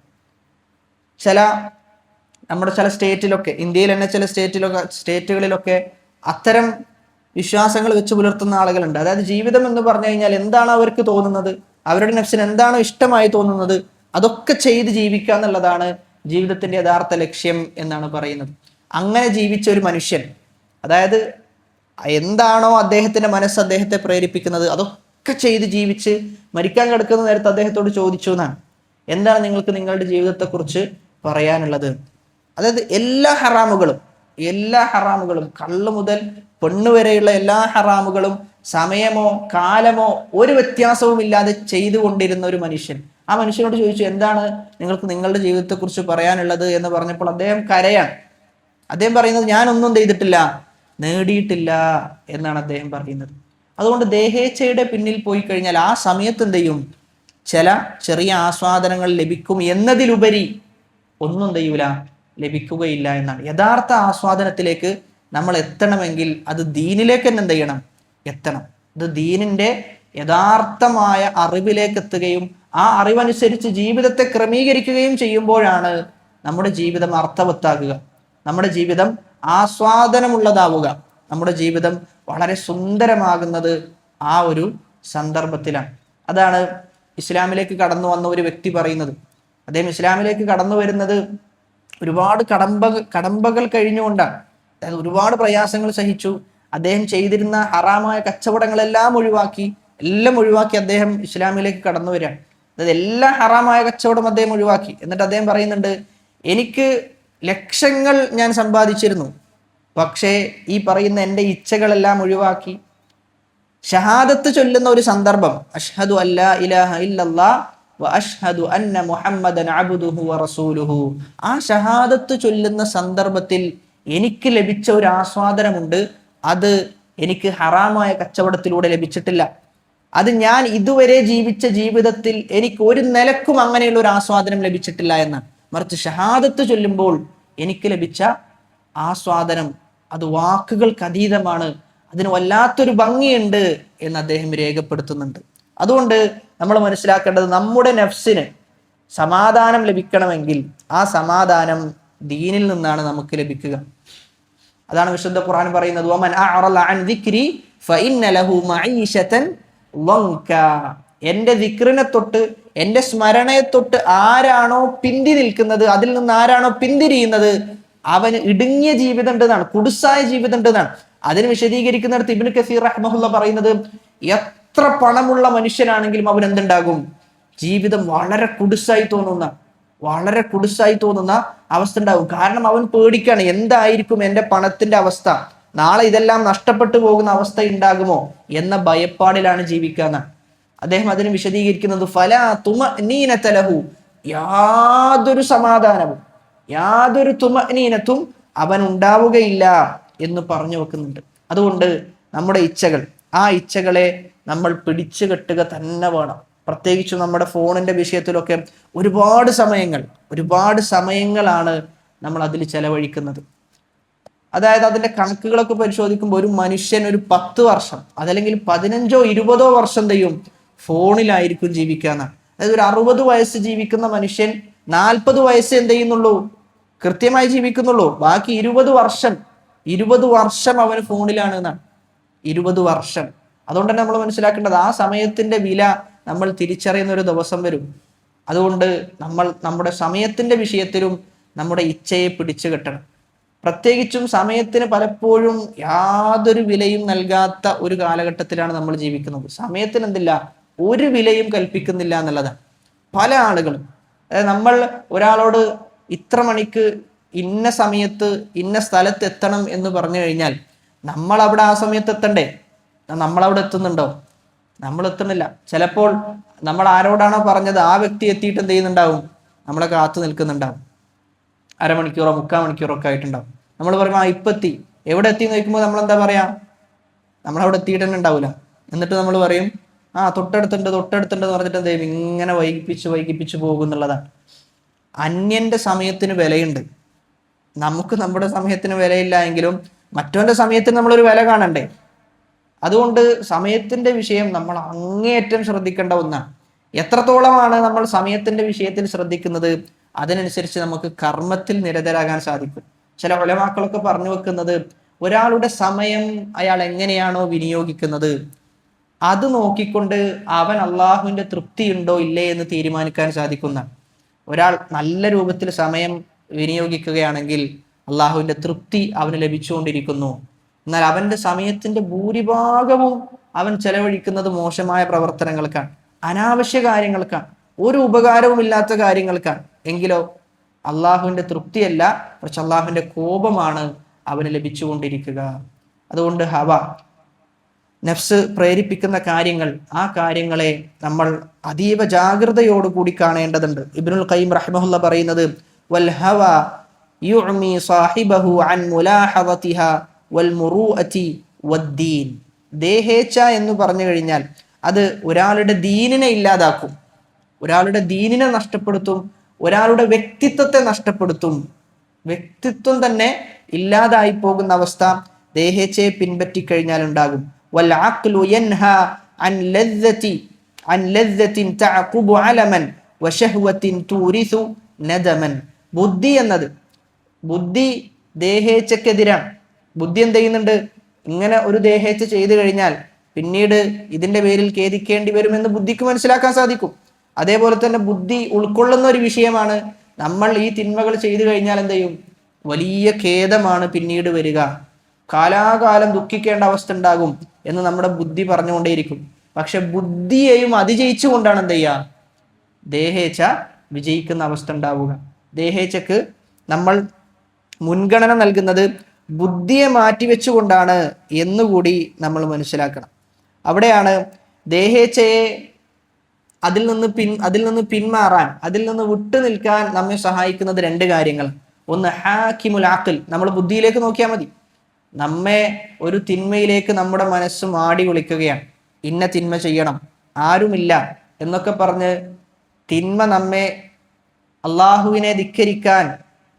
നമ്മുടെ ചില സ്റ്റേറ്റിലൊക്കെ, ഇന്ത്യയിൽ തന്നെ ചില സ്റ്റേറ്റുകളിലൊക്കെ അത്തരം വിശ്വാസങ്ങൾ വെച്ച് പുലർത്തുന്ന ആളുകളുണ്ട്. അതായത് ജീവിതം എന്ന് പറഞ്ഞു കഴിഞ്ഞാൽ എന്താണ് അവർക്ക് തോന്നുന്നത്, അവരുടെ നഫ്സിന് എന്താണോ ഇഷ്ടമായി തോന്നുന്നത് അതൊക്കെ ചെയ്ത് ജീവിക്കുക എന്നുള്ളതാണ് ജീവിതത്തിന്റെ യഥാർത്ഥ ലക്ഷ്യം എന്നാണ് പറയുന്നത്. അങ്ങനെ ജീവിച്ച ഒരു മനുഷ്യൻ, അതായത് എന്താണോ അദ്ദേഹത്തിന്റെ മനസ്സ് അദ്ദേഹത്തെ പ്രേരിപ്പിക്കുന്നത് അതൊക്കെ ചെയ്ത് ജീവിച്ച് മരിക്കാൻ കിടക്കുന്ന നേരത്ത് അദ്ദേഹത്തോട് ചോദിച്ചു എന്നാണ്, എന്താണ് നിങ്ങൾക്ക് നിങ്ങളുടെ ജീവിതത്തെക്കുറിച്ച് പറയാനുള്ളത്? അതായത് എല്ലാ ഹറാമുകളും കള്ള് മുതൽ പെണ്ണ് വരെയുള്ള എല്ലാ ഹറാമുകളും സമയമോ കാലമോ ഒരു വ്യത്യാസവും ഇല്ലാതെ ചെയ്തുകൊണ്ടിരുന്ന ഒരു മനുഷ്യൻ, ആ മനുഷ്യനോട് ചോദിച്ചു, എന്താണ് നിങ്ങൾക്ക് നിങ്ങളുടെ ജീവിതത്തെക്കുറിച്ച് പറയാനുള്ളത് എന്ന് പറഞ്ഞപ്പോൾ അദ്ദേഹം കരയാണ്. അദ്ദേഹം പറയുന്നത്, ഞാനൊന്നും ചെയ്തിട്ടില്ല, നേടിയിട്ടില്ല എന്നാണ് അദ്ദേഹം പറയുന്നത്. അതുകൊണ്ട് ദേഹേച്ഛയുടെ പിന്നിൽ പോയി കഴിഞ്ഞാൽ ആ സമയത്ത് എന്ത് ചെയ്യും? ചില ചെറിയ ആസ്വാദനങ്ങൾ ലഭിക്കും എന്നതിലുപരി ഒന്നും ചെയ്യൂല, ലഭിക്കുകയില്ല എന്നാണ്. യഥാർത്ഥ ആസ്വാദനത്തിലേക്ക് നമ്മൾ എത്തണമെങ്കിൽ അത് ദീനിലേക്ക് തന്നെ എന്ത് ചെയ്യണം? എത്തണം. ഇത് ദീനിന്റെ യഥാർത്ഥമായ അറിവിലേക്ക് എത്തുകയും ആ അറിവനുസരിച്ച് ജീവിതത്തെ ക്രമീകരിക്കുകയും ചെയ്യുമ്പോഴാണ് നമ്മുടെ ജീവിതം അർത്ഥവത്താകുക, നമ്മുടെ ജീവിതം ആസ്വാദനമുള്ളതാവുക, നമ്മുടെ ജീവിതം വളരെ സുന്ദരമാകുന്നത് ആ ഒരു സന്ദർഭത്തിലാണ്. അതാണ് ഇസ്ലാമിലേക്ക് കടന്നു വന്ന ഒരു വ്യക്തി പറയുന്നത്. അദ്ദേഹം ഇസ്ലാമിലേക്ക് കടന്നു വരുന്നത് ഒരുപാട് കടമ്പകൾ കഴിഞ്ഞുകൊണ്ടാണ്. അതായത് ഒരുപാട് പ്രയാസങ്ങൾ സഹിച്ചു. അദ്ദേഹം ചെയ്തിരുന്ന ഹറാമായ കച്ചവടങ്ങളെല്ലാം ഒഴിവാക്കി അദ്ദേഹം ഇസ്ലാമിലേക്ക് കടന്നു വരികയാണ്. അതായത് എല്ലാ ഹറാമായ കച്ചവടം അദ്ദേഹം ഒഴിവാക്കി. എന്നിട്ട് അദ്ദേഹം പറയുന്നുണ്ട്, എനിക്ക് ലക്ഷങ്ങൾ ഞാൻ സമ്പാദിച്ചിരുന്നു, പക്ഷേ ഈ പറയുന്ന എൻ്റെ ഇച്ഛകളെല്ലാം ഒഴിവാക്കി ഷഹാദത്ത് ചൊല്ലുന്ന ഒരു സന്ദർഭം, അഷ്ഹദു അല്ലാ ഇലാഹ ഇല്ലല്ലാഹ് വ അഷ്ഹദു അന്ന മുഹമ്മദൻ അബ്ദുഹു വ റസൂലുഹു, ആ ഷഹാദത്ത് ചൊല്ലുന്ന സന്ദർഭത്തിൽ എനിക്ക് ലഭിച്ച ഒരു ആസ്വാദനമുണ്ട്. അത് എനിക്ക് ഹറാമായ കച്ചവടത്തിലൂടെ ലഭിച്ചിട്ടില്ല. അത് ഞാൻ ഇതുവരെ ജീവിച്ച ജീവിതത്തിൽ എനിക്ക് ഒരു നിലക്കും അങ്ങനെയുള്ള ഒരു ആസ്വാദനം ലഭിച്ചിട്ടില്ല എന്നാണ്. മറിച്ച് ഷഹാദത്ത് ചൊല്ലുമ്പോൾ എനിക്ക് ലഭിച്ച ആസ്വാദനം അത് വാക്കുകൾക്ക് അതീതമാണ്, അതിന് വല്ലാത്തൊരു ഭംഗിയുണ്ട് എന്ന് അദ്ദേഹം രേഖപ്പെടുത്തുന്നുണ്ട്. അതുകൊണ്ട് നമ്മൾ മനസ്സിലാക്കേണ്ടത്, നമ്മുടെ നഫ്സിന് സമാധാനം ലഭിക്കണമെങ്കിൽ ആ സമാധാനം ദീനിൽ നിന്നാണ് നമുക്ക് ലഭിക്കുക. അതാണ് വിശുദ്ധ ഖുർആൻ പറയുന്നത്, വമൻ അഅറള അൻ ദിക്രി ഫഇന്ന ലഹു മഈശതൻ വൻക. എൻ്റെ ദിക്റിനെ തൊട്ട്, എൻ്റെ സ്മരണയെ തൊട്ട് ആരാണോ പിന്തി നിൽക്കുന്നത്, അതിൽ നിന്ന് ആരാണോ പിന്തിരിയുന്നത്, അവന് ഇടുങ്ങിയ ജീവിതം ഉണ്ടെന്നാണ്, കുടുസായ ജീവിതം ഉണ്ടെന്നാണ്. അതിന് വിശദീകരിക്കുന്നിടത്ത് ഇബ്നു കസീർ റഹ്മഹുള്ള പറയുന്നത്, എത്ര പണമുള്ള മനുഷ്യനാണെങ്കിലും അവൻ എന്തുണ്ടാകും? ജീവിതം വളരെ കുടുസായി തോന്നുന്ന അവസ്ഥ ഉണ്ടാകും. കാരണം അവൻ പേടിക്കാണ്, എന്തായിരിക്കും എൻ്റെ പണത്തിന്റെ അവസ്ഥ, നാളെ ഇതെല്ലാം നഷ്ടപ്പെട്ടു പോകുന്ന അവസ്ഥ ഉണ്ടാകുമോ എന്ന ഭയപ്പാടിലാണ് ജീവിക്കുക. അദ്ദേഹം അതിന് വിശദീകരിക്കുന്നത്, ഫലാ തുമഅനീനത ലഹു, യാതൊരു സമാധാനവും യാതൊരു തുമഅനീനത്തും അവൻ ഉണ്ടാവുകയില്ല എന്ന് പറഞ്ഞു വെക്കുന്നുണ്ട്. അതുകൊണ്ട് നമ്മുടെ ഇച്ഛകൾ, ആ ഇച്ഛകളെ നമ്മൾ പിടിച്ചു കെട്ടുക തന്നെ വേണം. പ്രത്യേകിച്ചും നമ്മുടെ ഫോണിന്റെ വിഷയത്തിലൊക്കെ ഒരുപാട് സമയങ്ങളാണ് നമ്മൾ അതിൽ ചെലവഴിക്കുന്നത്. അതായത് അതിന്റെ കണക്കുകളൊക്കെ പരിശോധിക്കുമ്പോൾ ഒരു മനുഷ്യൻ ഒരു 10 വർഷം അതല്ലെങ്കിൽ 15-20 വർഷം ചെയ്യും ഫോണിലായിരിക്കും ജീവിക്കാന്നാണ്. അതായത് ഒരു 60 വയസ്സ് ജീവിക്കുന്ന മനുഷ്യൻ 40 വയസ്സ് എന്ത് ചെയ്യുന്നുള്ളൂ? കൃത്യമായി ജീവിക്കുന്നുള്ളൂ. ബാക്കി 20 വർഷം അവന് ഫോണിലാണ് എന്നാണ്. 20 വർഷം. അതുകൊണ്ട് തന്നെ നമ്മൾ മനസ്സിലാക്കേണ്ടത്, ആ സമയത്തിന്റെ വില നമ്മൾ തിരിച്ചറിയുന്ന ഒരു ദിവസം വരും. അതുകൊണ്ട് നമ്മൾ നമ്മുടെ സമയത്തിന്റെ വിഷയത്തിലും നമ്മുടെ ഇച്ഛയെ പിടിച്ചു കെട്ടണം. പ്രത്യേകിച്ചും സമയത്തിന് പലപ്പോഴും യാതൊരു വിലയും നൽകാത്ത ഒരു കാലഘട്ടത്തിലാണ് നമ്മൾ ജീവിക്കുന്നത്. സമയത്തിന് എന്തില്ല, ഒരു വിലയും കൽപ്പിക്കുന്നില്ല എന്നുള്ളതാണ്. പല ആളുകളും, അതായത് നമ്മൾ ഒരാളോട് ഇത്ര മണിക്ക് ഇന്ന സമയത്ത് ഇന്ന സ്ഥലത്ത് എത്തണം എന്ന് പറഞ്ഞു കഴിഞ്ഞാൽ നമ്മൾ അവിടെ ആ സമയത്ത് എത്തണ്ടേ? നമ്മളവിടെ എത്തുന്നുണ്ടോ? നമ്മൾ എത്തുന്നില്ല. ചിലപ്പോൾ നമ്മൾ ആരോടാണോ പറഞ്ഞത് ആ വ്യക്തി എത്തിയിട്ട് എന്ത് ചെയ്യുന്നുണ്ടാവും? നമ്മളെ കാത്തു നിൽക്കുന്നുണ്ടാവും. അരമണിക്കൂറോ 3/4 മണിക്കൂറോ ഒക്കെ ആയിട്ടുണ്ടാവും. നമ്മൾ പറയുമ്പോൾ ഇപ്പം എത്തി, എവിടെ എത്തി നോക്കുമ്പോൾ നമ്മൾ എന്താ പറയാ? നമ്മളവിടെ എത്തിയിട്ട് തന്നെ ഉണ്ടാവില്ല. എന്നിട്ട് നമ്മൾ പറയും തൊട്ടടുത്തുണ്ട് എന്ന് പറഞ്ഞിട്ട് എന്ത് ചെയ്യും? ഇങ്ങനെ വൈകിപ്പിച്ച് പോകുന്നുള്ളതാണ്. അന്യന്റെ സമയത്തിന് വിലയുണ്ട്, നമുക്ക് നമ്മുടെ സമയത്തിന് വിലയില്ല എങ്കിലും മറ്റവന്റെ സമയത്തിന് നമ്മളൊരു വില കാണണ്ടേ? അതുകൊണ്ട് സമയത്തിന്റെ വിഷയം നമ്മൾ അങ്ങേയറ്റം ശ്രദ്ധിക്കേണ്ട ഒന്നാണ്. എത്രത്തോളമാണ് നമ്മൾ സമയത്തിന്റെ വിഷയത്തിൽ ശ്രദ്ധിക്കുന്നത്, അതിനനുസരിച്ച് നമുക്ക് കർമ്മത്തിൽ നിരതരാകാൻ സാധിക്കും. ചില ഉലമാക്കളൊക്കെ പറഞ്ഞു വെക്കുന്നത്, ഒരാളുടെ സമയം അയാൾ എങ്ങനെയാണോ വിനിയോഗിക്കുന്നത് അത് നോക്കിക്കൊണ്ട് അവൻ അള്ളാഹുവിന്റെ തൃപ്തി ഉണ്ടോ ഇല്ലേ എന്ന് തീരുമാനിക്കാൻ സാധിക്കുന്ന. ഒരാൾ നല്ല രൂപത്തിൽ സമയം വിനിയോഗിക്കുകയാണെങ്കിൽ അള്ളാഹുവിന്റെ തൃപ്തി അവന് ലഭിച്ചുകൊണ്ടിരിക്കുന്നു. എന്നാൽ അവന്റെ സമയത്തിന്റെ ഭൂരിഭാഗവും അവൻ ചെലവഴിക്കുന്നത് മോശമായ പ്രവർത്തനങ്ങൾക്കാണ്, അനാവശ്യ കാര്യങ്ങൾക്കാണ്, ഒരു ഉപകാരവും ഇല്ലാത്ത കാര്യങ്ങൾക്കാണ്. എങ്കിലോ അള്ളാഹുവിന്റെ തൃപ്തിയല്ല, പക്ഷെ അള്ളാഹുവിന്റെ കോപമാണ് അവന് ലഭിച്ചുകൊണ്ടിരിക്കുക. അതുകൊണ്ട് നഫ്സ് പ്രേരിപ്പിക്കുന്ന കാര്യങ്ങൾ, ആ കാര്യങ്ങളെ നമ്മൾ അതീവ ജാഗ്രതയോടുകൂടി കാണേണ്ടതുണ്ട്. ഇബ്നുൽ ഖയ്യിം റഹിമഹുല്ല പറയുന്നത് വൽ ഹവ യുഅ്മി സാഹിബഹു അൻ മുലാഹദതിഹാ വൽ മുറൂഅതി വദ്ദീൻ. ദേഹേച്ഛ എന്ന് പറഞ്ഞു കഴിഞ്ഞാൽ അത് ഒരാളുടെ ദീനിനെ ഇല്ലാതാക്കും, ഒരാളുടെ ദീനിനെ നഷ്ടപ്പെടുത്തും, ഒരാളുടെ വ്യക്തിത്വത്തെ നഷ്ടപ്പെടുത്തും. വ്യക്തിത്വം തന്നെ ഇല്ലാതായി പോകുന്ന അവസ്ഥ ദേഹേച്ഛയെ പിൻപറ്റിക്കഴിഞ്ഞാൽ ഉണ്ടാകും. വൽ അഖ്ലു യൻഹാ അൻ ലദ്ദത്തിൻ തഅഖുബു അലമൻ വശഹ്വത്തിൻ തൂരിസു നദമൻ. ബുദ്ധി എന്നത്, ബുദ്ധി ദേഹേച്ഛക്കെതിരാണ്. ബുദ്ധി എന്ത് ചെയ്യുന്നുണ്ട്? ഇങ്ങനെ ഒരു ദേഹേച്ഛ ചെയ്തു കഴിഞ്ഞാൽ പിന്നീട് ഇതിന്റെ പേരിൽ ഖേദിക്കേണ്ടി വരുമെന്ന് ബുദ്ധിക്ക് മനസ്സിലാക്കാൻ സാധിക്കും. അതേപോലെ തന്നെ ബുദ്ധി ഉൾക്കൊള്ളുന്ന ഒരു വിഷയമാണ്, നമ്മൾ ഈ തിന്മകൾ ചെയ്തു കഴിഞ്ഞാൽ എന്ത് ചെയ്യും? വലിയ ഖേദമാണ് പിന്നീട് വരിക, കാലാകാലം ദുഃഖിക്കേണ്ട അവസ്ഥ ഉണ്ടാകും എന്ന് നമ്മുടെ ബുദ്ധി പറഞ്ഞുകൊണ്ടേയിരിക്കും. പക്ഷെ ബുദ്ധിയെയും അതിജയിച്ചുകൊണ്ടാണ് എന്ത് ചെയ്യുക? ദേഹേച്ഛ വിജയിക്കുന്ന അവസ്ഥ ഉണ്ടാവുക. ദേഹേച്ഛക്ക് നമ്മൾ മുൻഗണന നൽകുന്നത് ബുദ്ധിയെ മാറ്റിവെച്ചുകൊണ്ടാണ് എന്നുകൂടി നമ്മൾ മനസ്സിലാക്കണം. അവിടെയാണ് ദേഹേച്ഛയെ അതിൽ നിന്ന് പിന്മാറാൻ, അതിൽ നിന്ന് വിട്ടു നിൽക്കാൻ നമ്മെ സഹായിക്കുന്നത് രണ്ട് കാര്യങ്ങൾ. ഒന്ന് ഹാക്കിമുൽ അഖ്ൽ, നമ്മൾ ബുദ്ധിയിലേക്ക് നോക്കിയാൽ മതി. നമ്മെ ഒരു തിന്മയിലേക്ക് നമ്മുടെ മനസ്സ് മാടി വിളിക്കുകയാണ്, ഇന്ന തിന്മ ചെയ്യണം, ആരുമില്ല എന്നൊക്കെ പറഞ്ഞ് തിന്മ നമ്മെ അള്ളാഹുവിനെ ധിക്കരിക്കാൻ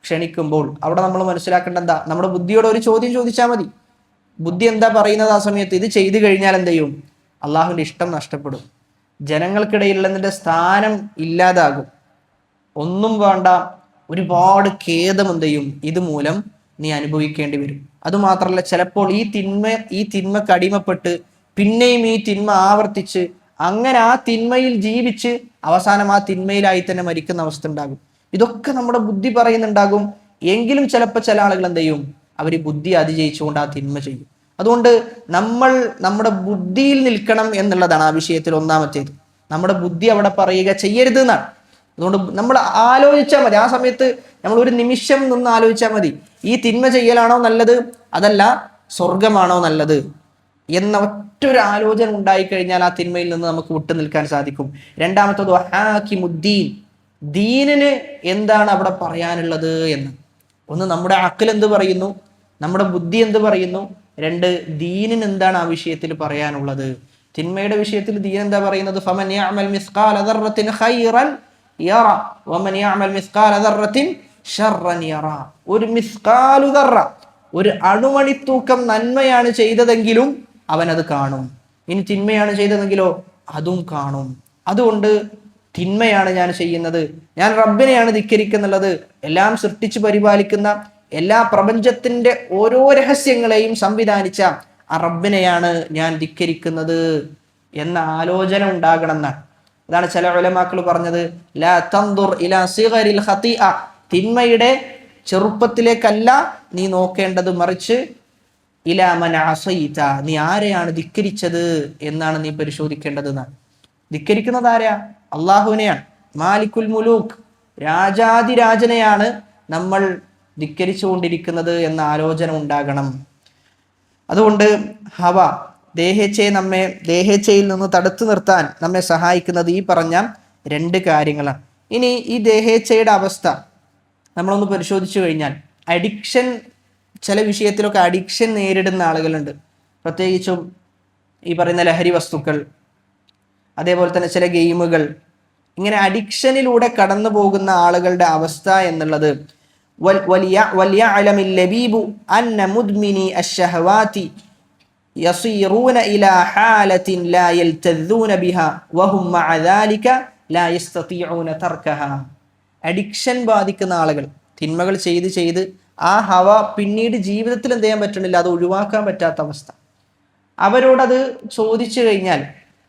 ക്ഷണിക്കുമ്പോൾ അവിടെ നമ്മൾ മനസ്സിലാക്കേണ്ട എന്താ? നമ്മുടെ ബുദ്ധിയോട് ഒരു ചോദ്യം ചോദിച്ചാൽ മതി. ബുദ്ധി എന്താ പറയുന്നത് ആ സമയത്ത്? ഇത് ചെയ്തു കഴിഞ്ഞാൽ എന്ത് ചെയ്യും? അള്ളാഹുവിൻ്റെ ഇഷ്ടം നഷ്ടപ്പെടും, ജനങ്ങൾക്കിടയിലുള്ളതിൻ്റെ സ്ഥാനം ഇല്ലാതാകും, ഒന്നും വേണ്ട, ഒരുപാട് ഖേദം എന്ത് ചെയ്യും ഇതുമൂലം നീ അനുഭവിക്കേണ്ടി വരും. അതുമാത്രമല്ല, ചിലപ്പോൾ ഈ തിന്മക്ക് അടിമപ്പെട്ട് പിന്നെയും ഈ തിന്മ ആവർത്തിച്ച് അങ്ങനെ ആ തിന്മയിൽ ജീവിച്ച് അവസാനം ആ തിന്മയിലായി തന്നെ മരിക്കുന്ന അവസ്ഥ ഉണ്ടാകും. ഇതൊക്കെ നമ്മുടെ ബുദ്ധി പറയുന്നുണ്ടാകും. എങ്കിലും ചിലപ്പോൾ ചില ആളുകൾ എന്ത് ചെയ്യും? അവർ ബുദ്ധി അതിജയിച്ചുകൊണ്ട് ആ തിന്മ ചെയ്യും. അതുകൊണ്ട് നമ്മൾ നമ്മുടെ ബുദ്ധിയിൽ നിൽക്കണം എന്നുള്ളതാണ് ആ വിഷയത്തിൽ ഒന്നാമത്തേത്. നമ്മുടെ ബുദ്ധി അവിടെ പറയുക ചെയ്യരുത് എന്നാണ്. അതുകൊണ്ട് നമ്മൾ ആലോചിച്ചാൽ മതി, ആ സമയത്ത് നമ്മൾ ഒരു നിമിഷം നിന്ന് ആലോചിച്ചാൽ മതി, ഈ തിന്മ ചെയ്യലാണോ നല്ലത്, അതല്ല സ്വർഗമാണോ നല്ലത് എന്ന ഒറ്റൊരു ആലോചന ഉണ്ടായിക്കഴിഞ്ഞാൽ ആ തിന്മയിൽ നിന്ന് നമുക്ക് വിട്ടു നിൽക്കാൻ സാധിക്കും. രണ്ടാമത്തത് ഹാക്കിമുദ്ദീൻ, ദീനിന് എന്താണ് അവിടെ പറയാനുള്ളത് എന്ന്. ഒന്ന്, നമ്മുടെ അഖ്ൽ എന്ത് പറയുന്നു, നമ്മുടെ ബുദ്ധി എന്ത് പറയുന്നു. രണ്ട്, ദീനിന് എന്താണ് ആ വിഷയത്തിൽ പറയാനുള്ളത്. തിന്മയുടെ വിഷയത്തിൽ ദീൻ എന്താ പറയുന്നത്? ഫമൻ യഅമൽ മിസ്ഖാല ദർറത്തിൻ ഖൈറൻ യറ വമൻ യഅമൽ മിസ്ഖാല ദർറത്തിൻ ശർറൻ യറ. ഒരു മിസ്ഖാലു ദർറ, ഒരു അണുമണിത്തൂക്കം നന്മയാണ് ചെയ്തതെങ്കിലും അവനത് കാണും. ഇനി തിന്മയാണ് ചെയ്തതെങ്കിലോ അതും കാണും. അതുകൊണ്ട് തിന്മയാണ് ഞാൻ ചെയ്യുന്നത്, ഞാൻ റബ്ബിനെയാണ് ധിക്കരിക്കുന്നുള്ളത്, എല്ലാം സൃഷ്ടിച്ചു പരിപാലിക്കുന്ന, എല്ലാ പ്രപഞ്ചത്തിന്റെ ഓരോ രഹസ്യങ്ങളെയും സംവിധാനിച്ച ആ റബ്ബിനെയാണ് ഞാൻ ധിക്കരിക്കുന്നത് എന്ന ആലോചന ഉണ്ടാകണം എന്നാണ്. അതാണ് ചില ഉലമാക്കൾ പറഞ്ഞത്, ലാ തൻദുർ ഇലാ സിഗരിൽ ഖതിഅ, തിന്മയുടെ ചെറുപ്പത്തിലേക്കല്ല നീ നോക്കേണ്ടത്, മറിച്ച് ഇലാ മൻ അസൈത, നീ ആരെയാണ് ധിക്കരിച്ചത് എന്നാണ് നീ പരിശോധിക്കേണ്ടത് എന്നാണ്. ധിക്കരിക്കുന്നത് ആരെയാ? അള്ളാഹുവിനെയാണ്. മാലിക്കുൽ മുലൂക്ക്, രാജാതിരാജനെയാണ് നമ്മൾ ധിക്കരിച്ചുകൊണ്ടിരിക്കുന്നത് എന്ന ആലോചന ഉണ്ടാകണം. അതുകൊണ്ട് ഹവ, ദേഹേച്ഛയിൽ നിന്ന് തടുത്തു നിർത്താൻ നമ്മെ സഹായിക്കുന്നത് ഈ പറഞ്ഞ രണ്ട് കാര്യങ്ങളാണ്. ഇനി ഈ ദേഹേച്ഛയുടെ അവസ്ഥ നമ്മളൊന്ന് പരിശോധിച്ചു കഴിഞ്ഞാൽ, അഡിക്ഷൻ, ചില വിഷയത്തിലൊക്കെ അഡിക്ഷൻ നേരിടുന്ന ആളുകളുണ്ട്. പ്രത്യേകിച്ചും ഈ പറയുന്ന ലഹരി വസ്തുക്കൾ, അതേപോലെ തന്നെ ചില ഗെയിമുകൾ, ഇങ്ങനെ അഡിക്ഷനിലൂടെ കടന്നു പോകുന്ന ആളുകളുടെ അവസ്ഥ എന്നുള്ളത് വൽയഅലമിൽ ലബീബു അന്ന മുദ്മിനി അശ്ശഹവാതി യസീറൂന ഇലാ ഹാലത്തിൻ ലാ യൽതദൂന ബിഹാ വഹും മഅ ദാലിക ലാ യസ്തതിഊന തർക്കഹാ. അഡിക്ഷൻ ബാധിക്കുന്ന ആളുകൾ തിന്മകൾ ചെയ്ത് ആ ഹവ പിന്നീട് ജീവിതത്തിൽ എന്ത് ചെയ്യാൻ പറ്റണില്ല, അത് ഒഴിവാക്കാൻ പറ്റാത്ത അവസ്ഥ. അവരോടത് ചോദിച്ചു കഴിഞ്ഞാൽ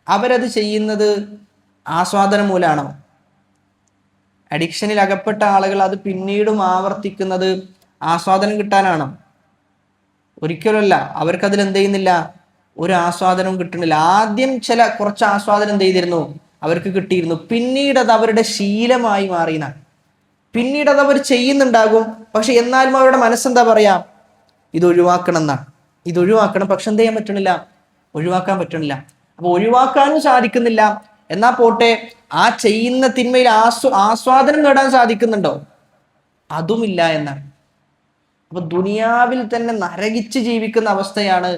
അവരത് ചെയ്യുന്നത് ആസ്വാദനം മൂലമാണോ? അഡിക്ഷനിൽ അകപ്പെട്ട ആളുകൾ അത് പിന്നീടും ആവർത്തിക്കുന്നത് ആസ്വാദനം കിട്ടാനാണോ? ഒരിക്കലുമല്ല. അവർക്കതിൽ എന്ത് ചെയ്യുന്നില്ല, ഒരു ആസ്വാദനവും കിട്ടുന്നില്ല. ആദ്യം കുറച്ച് ആസ്വാദനം എന്ത് ചെയ്തിരുന്നു, അവർക്ക് കിട്ടിയിരുന്നു. പിന്നീട് അത് അവരുടെ ശീലമായി മാറിയെന്നാണ്. പിന്നീട് അത് അവർ ചെയ്യുന്നുണ്ടാകും, പക്ഷെ എന്നാലും അവരുടെ മനസ്സെന്താ പറയാ, ഇത് ഒഴിവാക്കണം എന്നാണ്, ഇത് ഒഴിവാക്കണം. പക്ഷെ എന്ത് ചെയ്യാൻ പറ്റണില്ല, ഒഴിവാക്കാൻ പറ്റണില്ല. അപ്പൊ ഒഴിവാക്കാനും സാധിക്കുന്നില്ല. എന്നാ പോട്ടെ, ആ ചെയ്യുന്ന തിന്മയിൽ ആസ്വാദനം നേടാൻ സാധിക്കുന്നുണ്ടോ? അതുമില്ല എന്നാണ്. അപ്പൊ ദുനിയാവിൽ തന്നെ നരകിച്ച് ജീവിക്കുന്ന അവസ്ഥയാണ്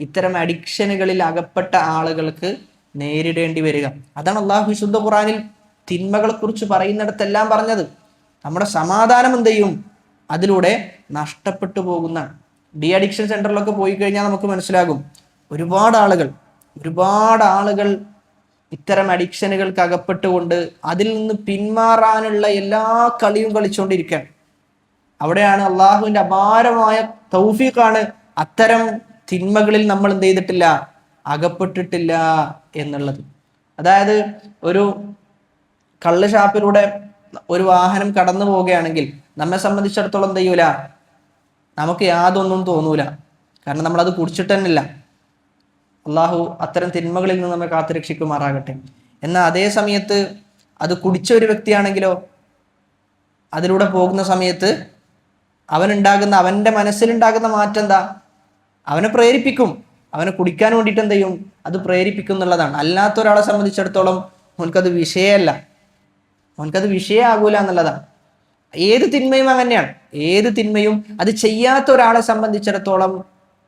ഇത്തരം അഡിക്ഷനുകളിൽ അകപ്പെട്ട ആളുകൾക്ക് നേരിടേണ്ടി വരിക. അതാണ് അള്ളാഹു വിശുദ്ധ ഖുറാനിൽ തിന്മകളെ കുറിച്ച് പറയുന്നിടത്തെല്ലാം പറഞ്ഞത്. നമ്മുടെ സമാധാനം എന്ത് ചെയ്യും? അതിലൂടെ നഷ്ടപ്പെട്ടു പോകുന്ന. ഡി അഡിക്ഷൻ സെന്ററിലൊക്കെ പോയി കഴിഞ്ഞാൽ നമുക്ക് മനസ്സിലാകും, ഒരുപാട് ആളുകൾ ഇത്തരം അഡിക്ഷനുകൾക്ക് അകപ്പെട്ടുകൊണ്ട് അതിൽ നിന്ന് പിന്മാറാനുള്ള എല്ലാ കളിയും കളിച്ചുകൊണ്ടിരിക്കുകയാണ്. അവിടെയാണ് അള്ളാഹുവിന്റെ അപാരമായ തൗഫീഖാണ് അത്തരം തിന്മകളിൽ നമ്മൾ എന്ത് ചെയ്തിട്ടില്ല, അകപ്പെട്ടിട്ടില്ല എന്നുള്ളത്. അതായത് ഒരു കള്ള് ഷാപ്പിലൂടെ ഒരു വാഹനം കടന്നു പോവുകയാണെങ്കിൽ നമ്മെ സംബന്ധിച്ചിടത്തോളം എന്ത് ചെയ്യൂല, നമുക്ക് യാതൊന്നും തോന്നൂല. കാരണം നമ്മളത് കുടിച്ചിട്ട് തന്നെയില്ല. അള്ളാഹു അത്തരം തിന്മകളിൽ നിന്ന് നമ്മെ കാത്തുരക്ഷിക്കുമാറാകട്ടെ. എന്നാൽ അതേ സമയത്ത് അത് കുടിച്ച ഒരു വ്യക്തിയാണെങ്കിലോ, അതിലൂടെ പോകുന്ന സമയത്ത് അവന്റെ മനസ്സിലുണ്ടാകുന്ന മാറ്റം എന്താ? അവനെ പ്രേരിപ്പിക്കും, അവനെ കുടിക്കാൻ വേണ്ടിയിട്ട് എന്ത് ചെയ്യും? അത് പ്രേരിപ്പിക്കും എന്നുള്ളതാണ്. അല്ലാത്ത ഒരാളെ സംബന്ധിച്ചിടത്തോളം അവനക്കത് വിഷയമല്ല, അവനക്കത് വിഷയമാകൂല എന്നുള്ളതാണ്. ഏത് തിന്മയും അങ്ങനെയാണ്. ഏത് തിന്മയും അത് ചെയ്യാത്ത ഒരാളെ സംബന്ധിച്ചിടത്തോളം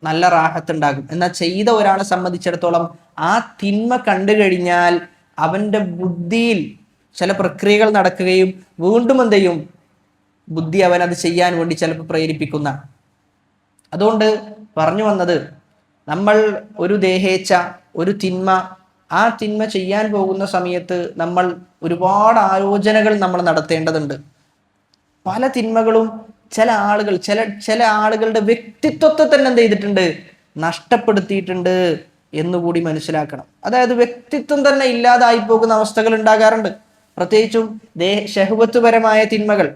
നല്ല റാഹത്തുണ്ടാകും. എന്നാൽ ചെയ്ത ഒരാളെ സംബന്ധിച്ചിടത്തോളം ആ തിന്മ കണ്ടു കഴിഞ്ഞാൽ അവന്റെ ബുദ്ധിയിൽ ചില പ്രക്രിയകൾ നടക്കുകയും വീണ്ടും എന്ത് ചെയ്യും? ബുദ്ധി അവനത് ചെയ്യാൻ വേണ്ടി ചിലപ്പോൾ പ്രേരിപ്പിക്കുന്ന. അതുകൊണ്ട് പറഞ്ഞു വന്നത്, നമ്മൾ ഒരു ദേഹേച്ഛ, ഒരു തിന്മ, ആ തിന്മ ചെയ്യാൻ പോകുന്ന സമയത്ത് നമ്മൾ ഒരുപാട് ആലോചനകൾ നമ്മൾ നടത്തേണ്ടതുണ്ട്. പല തിന്മകളും ചില ആളുകളുടെ വ്യക്തിത്വത്തെ തന്നെ എന്ത് ചെയ്തിട്ടുണ്ട്? നഷ്ടപ്പെടുത്തിയിട്ടുണ്ട് എന്നുകൂടി മനസ്സിലാക്കണം. അതായത് വ്യക്തിത്വം തന്നെ ഇല്ലാതായി പോകുന്ന അവസ്ഥകൾ ഉണ്ടാകാറുണ്ട്. പ്രത്യേകിച്ചും ശഹ്വത്വപരമായ തിന്മകൾ.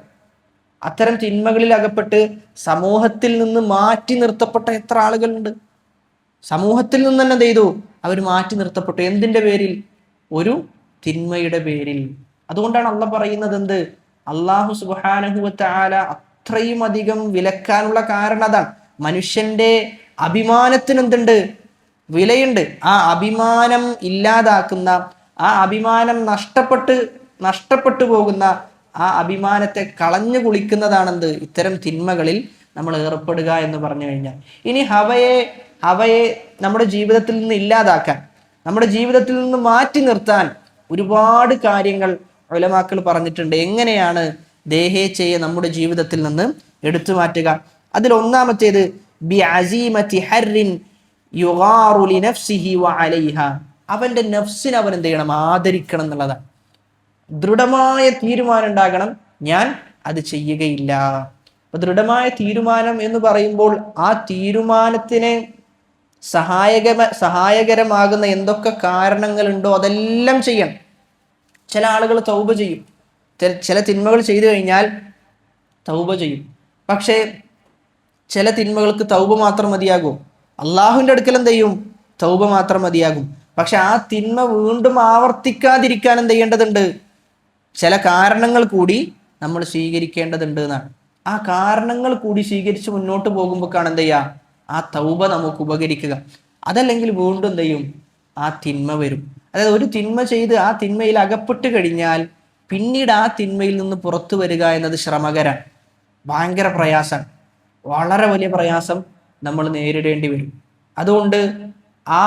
അത്തരം തിന്മകളിൽ അകപ്പെട്ട് സമൂഹത്തിൽ നിന്ന് മാറ്റി നിർത്തപ്പെട്ട എത്ര ആളുകളുണ്ട്? സമൂഹത്തിൽ നിന്ന് തന്നെ എന്ത് ചെയ്തു? അവർ മാറ്റി നിർത്തപ്പെട്ടു. എന്തിന്റെ പേരിൽ? ഒരു തിന്മയുടെ പേരിൽ. അതുകൊണ്ടാണ് അള്ളാഹ് പറയുന്നത് എന്ത്? അള്ളാഹു സുബ്ഹാനഹു വ തആല അത്രയും അധികം വിലക്കാനുള്ള കാരണം അതാണ്. മനുഷ്യന്റെ അഭിമാനത്തിന് എന്തുണ്ട്? വിലയുണ്ട്. ആ അഭിമാനം ഇല്ലാതാക്കുന്ന, ആ അഭിമാനം നഷ്ടപ്പെട്ടു പോകുന്ന, ആ അഭിമാനത്തെ കളഞ്ഞു കുളിക്കുന്നതാണെന്ത്? ഇത്തരം തിന്മകളിൽ നമ്മൾ ഏർപ്പെടുക എന്ന് പറഞ്ഞു കഴിഞ്ഞാൽ. ഇനി ഹവയെ നമ്മുടെ ജീവിതത്തിൽ നിന്ന് ഇല്ലാതാക്കാൻ, നമ്മുടെ ജീവിതത്തിൽ നിന്ന് മാറ്റി നിർത്താൻ ഒരുപാട് കാര്യങ്ങൾ ഉലമാക്കൾ പറഞ്ഞിട്ടുണ്ട്. എങ്ങനെയാണ് ദേഹേച്ഛയെ നമ്മുടെ ജീവിതത്തിൽ നിന്ന് എടുത്തു മാറ്റുക? അതിൽ ഒന്നാമത്തേത് ബി അസീമതി ഹർറിൻ യുഗാറു ലിനഫ്സിഹി വഅലൈഹ. അവന്റെ നഫ്സിനെ അവൻ എന്ത് ചെയ്യണം? ആദരിക്കണം എന്നുള്ളതാണ്. ദൃഢമായ തീരുമാനം ഉണ്ടാകണം, ഞാൻ അത് ചെയ്യുകയില്ല. അപ്പൊ ദൃഢമായ തീരുമാനം എന്ന് പറയുമ്പോൾ ആ തീരുമാനത്തിന് സഹായകരമാകുന്ന എന്തൊക്കെ കാരണങ്ങളുണ്ടോ അതെല്ലാം ചെയ്യണം. ചില ആളുകൾ തൗബ ചെയ്യും, ചില തിന്മകൾ ചെയ്തു കഴിഞ്ഞാൽ തൗബ ചെയ്യും. പക്ഷേ ചില തിന്മകൾക്ക് തൗബ മാത്രം മതിയാകും. അള്ളാഹുവിൻ്റെ അടുക്കൽ എന്ത് ചെയ്യും? തൗബ മാത്രം മതിയാകും. പക്ഷെ ആ തിന്മ വീണ്ടും ആവർത്തിക്കാതിരിക്കാൻ എന്ത് ചെയ്യേണ്ടതുണ്ട്? ചില കാരണങ്ങൾ കൂടി നമ്മൾ സ്വീകരിക്കേണ്ടതുണ്ട് എന്നാണ്. ആ കാരണങ്ങൾ കൂടി സ്വീകരിച്ച് മുന്നോട്ട് പോകുമ്പോഴാണ് എന്ത് ചെയ്യുക? ആ തൗബ നമുക്ക് ഉപകരിക്കുക. അതല്ലെങ്കിൽ വീണ്ടും എന്ത് ചെയ്യും? ആ തിന്മ വരും. അതായത് ഒരു തിന്മ ചെയ്ത് ആ തിന്മയിൽ അകപ്പെട്ട് കഴിഞ്ഞാൽ പിന്നീട് ആ തിന്മയിൽ നിന്ന് പുറത്തു വരിക എന്നത് ശ്രമകരമാണ്, ഭയങ്കര പ്രയാസമാണ്, വളരെ വലിയ പ്രയാസം നമ്മൾ നേരിടേണ്ടി വരും. അതുകൊണ്ട് ആ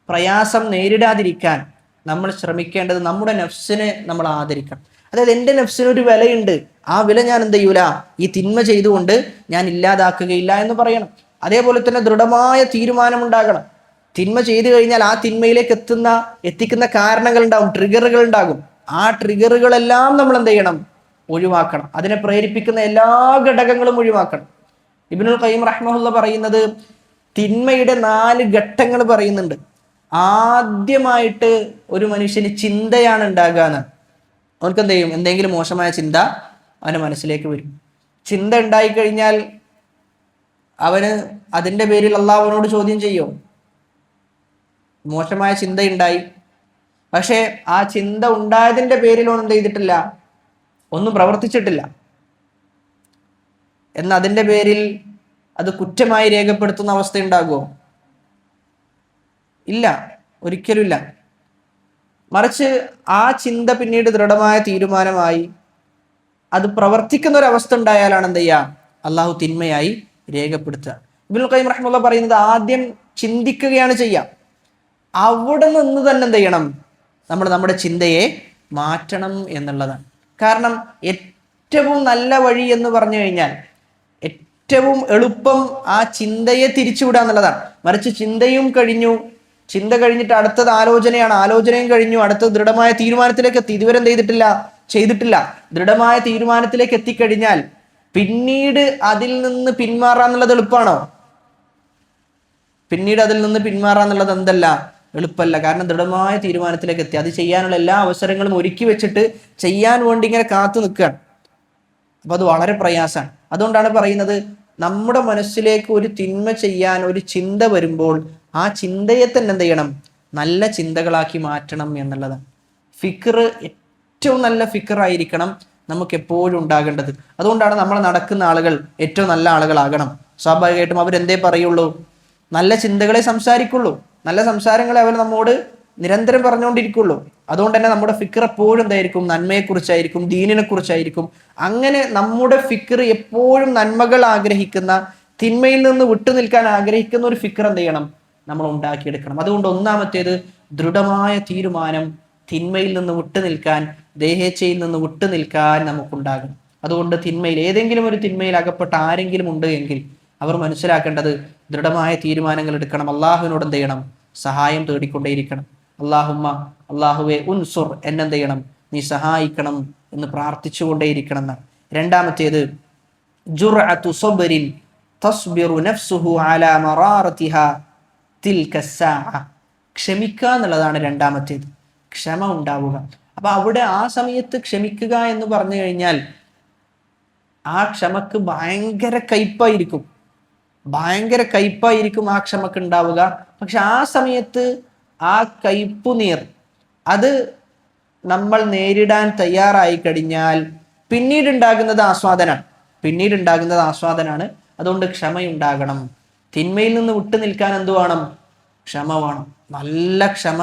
പ്രയാസം നേരിടാതിരിക്കാൻ നമ്മൾ ശ്രമിക്കേണ്ടത് നമ്മുടെ നഫ്സിനെ നമ്മൾ ആദരിക്കണം. അതായത് എൻ്റെ നഫ്സിനൊരു വിലയുണ്ട്, ആ വില ഞാൻ എന്ത് ചെയ്യൂല, ഈ തിന്മ ചെയ്തുകൊണ്ട് ഞാൻ ഇല്ലാതാക്കുകയില്ല എന്ന് പറയണം. അതേപോലെ തന്നെ ദൃഢമായ തീരുമാനമുണ്ടാകണം. തിന്മ ചെയ്തു കഴിഞ്ഞാൽ ആ തിന്മയിലേക്ക് എത്തിക്കുന്ന കാരണങ്ങൾ ഉണ്ടാകും, ട്രിഗറുകൾ ഉണ്ടാകും. ആ ട്രിഗറുകളെല്ലാം നമ്മൾ എന്ത് ചെയ്യണം? ഒഴിവാക്കണം. അതിനെ പ്രേരിപ്പിക്കുന്ന എല്ലാ ഘടകങ്ങളും ഒഴിവാക്കണം. ഇബ്നുൽ ഖയ്യിം റഹ്മഹുല്ലാഹ് പറയുന്നത് തിന്മയുടെ 4 ഘട്ടങ്ങൾ പറയുന്നുണ്ട്. ആദ്യമായിട്ട് ഒരു മനുഷ്യന് ചിന്തയാണ് ഉണ്ടാകുക എന്ന്. അവർക്ക് എന്ത് ചെയ്യും? എന്തെങ്കിലും മോശമായ ചിന്ത അവൻ്റെ മനസ്സിലേക്ക് വരും. ചിന്ത ഉണ്ടായിക്കഴിഞ്ഞാൽ അവന് അതിൻ്റെ പേരിൽ അള്ളാഹുവിനോട് ചോദ്യം ചെയ്യും. മോശമായ ചിന്തയുണ്ടായി, പക്ഷേ ആ ചിന്ത ഉണ്ടായതിൻ്റെ പേരിൽ ഒന്നും ചെയ്തിട്ടില്ല, ഒന്നും പ്രവർത്തിച്ചിട്ടില്ല. എന്നാൽ അതിൻ്റെ പേരിൽ അത് കുറ്റമായി രേഖപ്പെടുത്തുന്ന അവസ്ഥ ഉണ്ടാകുമോ? ഇല്ല, ഒരിക്കലുമില്ല. മറിച്ച് ആ ചിന്ത പിന്നീട് ദൃഢമായ തീരുമാനമായി അത് പ്രവർത്തിക്കുന്ന ഒരു അവസ്ഥ ഉണ്ടായാലാണ് എന്ത് ചെയ്യുക, അള്ളാഹു തിന്മയായി രേഖപ്പെടുത്തുക. ഇബ്നുൽ ഖയ്യിം റഹിമഹുല്ലാഹ് പറയുന്നത് ആദ്യം ചിന്തിക്കുകയാണ് ചെയ്യുക. അവിടെ നിന്ന് തന്നെ എന്ത് ചെയ്യണം, നമ്മുടെ ചിന്തയെ മാറ്റണം എന്നുള്ളതാണ്. കാരണം ഏറ്റവും നല്ല വഴി എന്ന് പറഞ്ഞു കഴിഞ്ഞാൽ ഏറ്റവും എളുപ്പം ആ ചിന്തയെ തിരിച്ചുവിടുക എന്നുള്ളതാണ്. മറിച്ച് ചിന്തയും കഴിഞ്ഞു, ചിന്ത കഴിഞ്ഞിട്ട് അടുത്തത് ആലോചനയാണ്, ആലോചനയും കഴിഞ്ഞു, അടുത്തത് ദൃഢമായ തീരുമാനത്തിലേക്ക് എത്തി. ഇതുവരെ എന്ത് ചെയ്തിട്ടില്ല. ദൃഢമായ തീരുമാനത്തിലേക്ക് എത്തിക്കഴിഞ്ഞാൽ പിന്നീട് അതിൽ നിന്ന് പിന്മാറാന്നുള്ളത് എളുപ്പമാണോ? പിന്നീട് അതിൽ നിന്ന് പിന്മാറാന്നുള്ളത് എന്തല്ല, എളുപ്പമല്ല. കാരണം ദൃഢമായ തീരുമാനത്തിലേക്ക് എത്തി, അത് ചെയ്യാനുള്ള എല്ലാ അവസരങ്ങളും ഒരുക്കി വെച്ചിട്ട് ചെയ്യാൻ വേണ്ടി ഇങ്ങനെ കാത്തു നിൽക്കുകയാണ്. അപ്പൊ അത് വളരെ പ്രയാസമാണ്. അതുകൊണ്ടാണ് പറയുന്നത്, നമ്മുടെ മനസ്സിലേക്ക് ഒരു തിന്മ ചെയ്യാൻ ഒരു ചിന്ത വരുമ്പോൾ ആ ചിന്തയെ തന്നെ എന്ത് ചെയ്യണം, നല്ല ചിന്തകളാക്കി മാറ്റണം എന്നുള്ളതാണ്. ഫിക്ർ ഏറ്റവും നല്ല ഫിക്റായിരിക്കണം നമുക്ക് എപ്പോഴും ഉണ്ടാകേണ്ടത്. അതുകൊണ്ടാണ് നമ്മൾ നടക്കുന്ന ആളുകൾ ഏറ്റവും നല്ല ആളുകളാകണം. സ്വാഭാവികമായിട്ടും അവരെന്തേ പറയുള്ളൂ, നല്ല ചിന്തകളെ സംസാരിക്കുള്ളൂ, നല്ല സംസാരങ്ങളെ അവർ നമ്മോട് നിരന്തരം പറഞ്ഞുകൊണ്ടിരിക്കുള്ളൂ. അതുകൊണ്ട് തന്നെ നമ്മുടെ ഫിക്ർ എപ്പോഴും എന്തായിരിക്കും, നന്മയെക്കുറിച്ചായിരിക്കും, ദീനിനെ കുറിച്ചായിരിക്കും. അങ്ങനെ നമ്മുടെ ഫിക്ർ എപ്പോഴും നന്മകൾ ആഗ്രഹിക്കുന്ന, തിന്മയിൽ നിന്ന് വിട്ടുനിൽക്കാൻ ആഗ്രഹിക്കുന്ന ഒരു ഫിക്ർ എന്ത് ചെയ്യണം, നമ്മൾ ഉണ്ടാക്കിയെടുക്കണം. അതുകൊണ്ട് ഒന്നാമത്തേത് ദൃഢമായ തീരുമാനം, തിന്മയിൽ നിന്ന് വിട്ടുനിൽക്കാൻ, ദേഹേച്ഛയിൽ നിന്ന് വിട്ടുനിൽക്കാൻ നമുക്കുണ്ടാകണം. അതുകൊണ്ട് തിന്മയിൽ, ഏതെങ്കിലും ഒരു തിന്മയിൽ അകപ്പെട്ട ആരെങ്കിലും ഉണ്ട് എങ്കിൽ അവർ മനസ്സിലാക്കേണ്ടത് ദൃഢമായ തീരുമാനങ്ങൾ എടുക്കണം. അള്ളാഹുവിനോട് എന്ത് ചെയ്യണം, സഹായം തേടിക്കൊണ്ടേയിരിക്കണം. അള്ളാഹുവെ ഉൻസുർ, എന്നെന്ത് ചെയ്യണം, നീ സഹായിക്കണം എന്ന് പ്രാർത്ഥിച്ചുകൊണ്ടേയിരിക്കണം എന്നാണ്. രണ്ടാമത്തേത് ജുർഅതു സബ്രിൻ തസ്ബിറു നഫ്സുഹു അലാ മറാറതിഹാ തിൽക സ്സാഅ. ക്ഷമിക്കുക എന്നുള്ളതാണ് രണ്ടാമത്തേത്. ക്ഷമ ഉണ്ടാവുക. അപ്പൊ അവിടെ ആ സമയത്ത് ക്ഷമിക്കുക എന്ന് പറഞ്ഞു കഴിഞ്ഞാൽ ആ ക്ഷമക്ക് ഭയങ്കര കയ്പായിരിക്കും ആ ക്ഷമക്ക് ഉണ്ടാവുക. പക്ഷെ ആ സമയത്ത് ആ കയ്പുനീർ അത് നമ്മൾ നേരിടാൻ തയ്യാറായി കഴിഞ്ഞാൽ പിന്നീടുണ്ടാകുന്നത് ആസ്വാദനാണ്. അതുകൊണ്ട് ക്ഷമയുണ്ടാകണം. തിന്മയിൽ നിന്ന് വിട്ടു നിൽക്കാൻ എന്തു വേണം, ക്ഷമ വേണം. നല്ല ക്ഷമ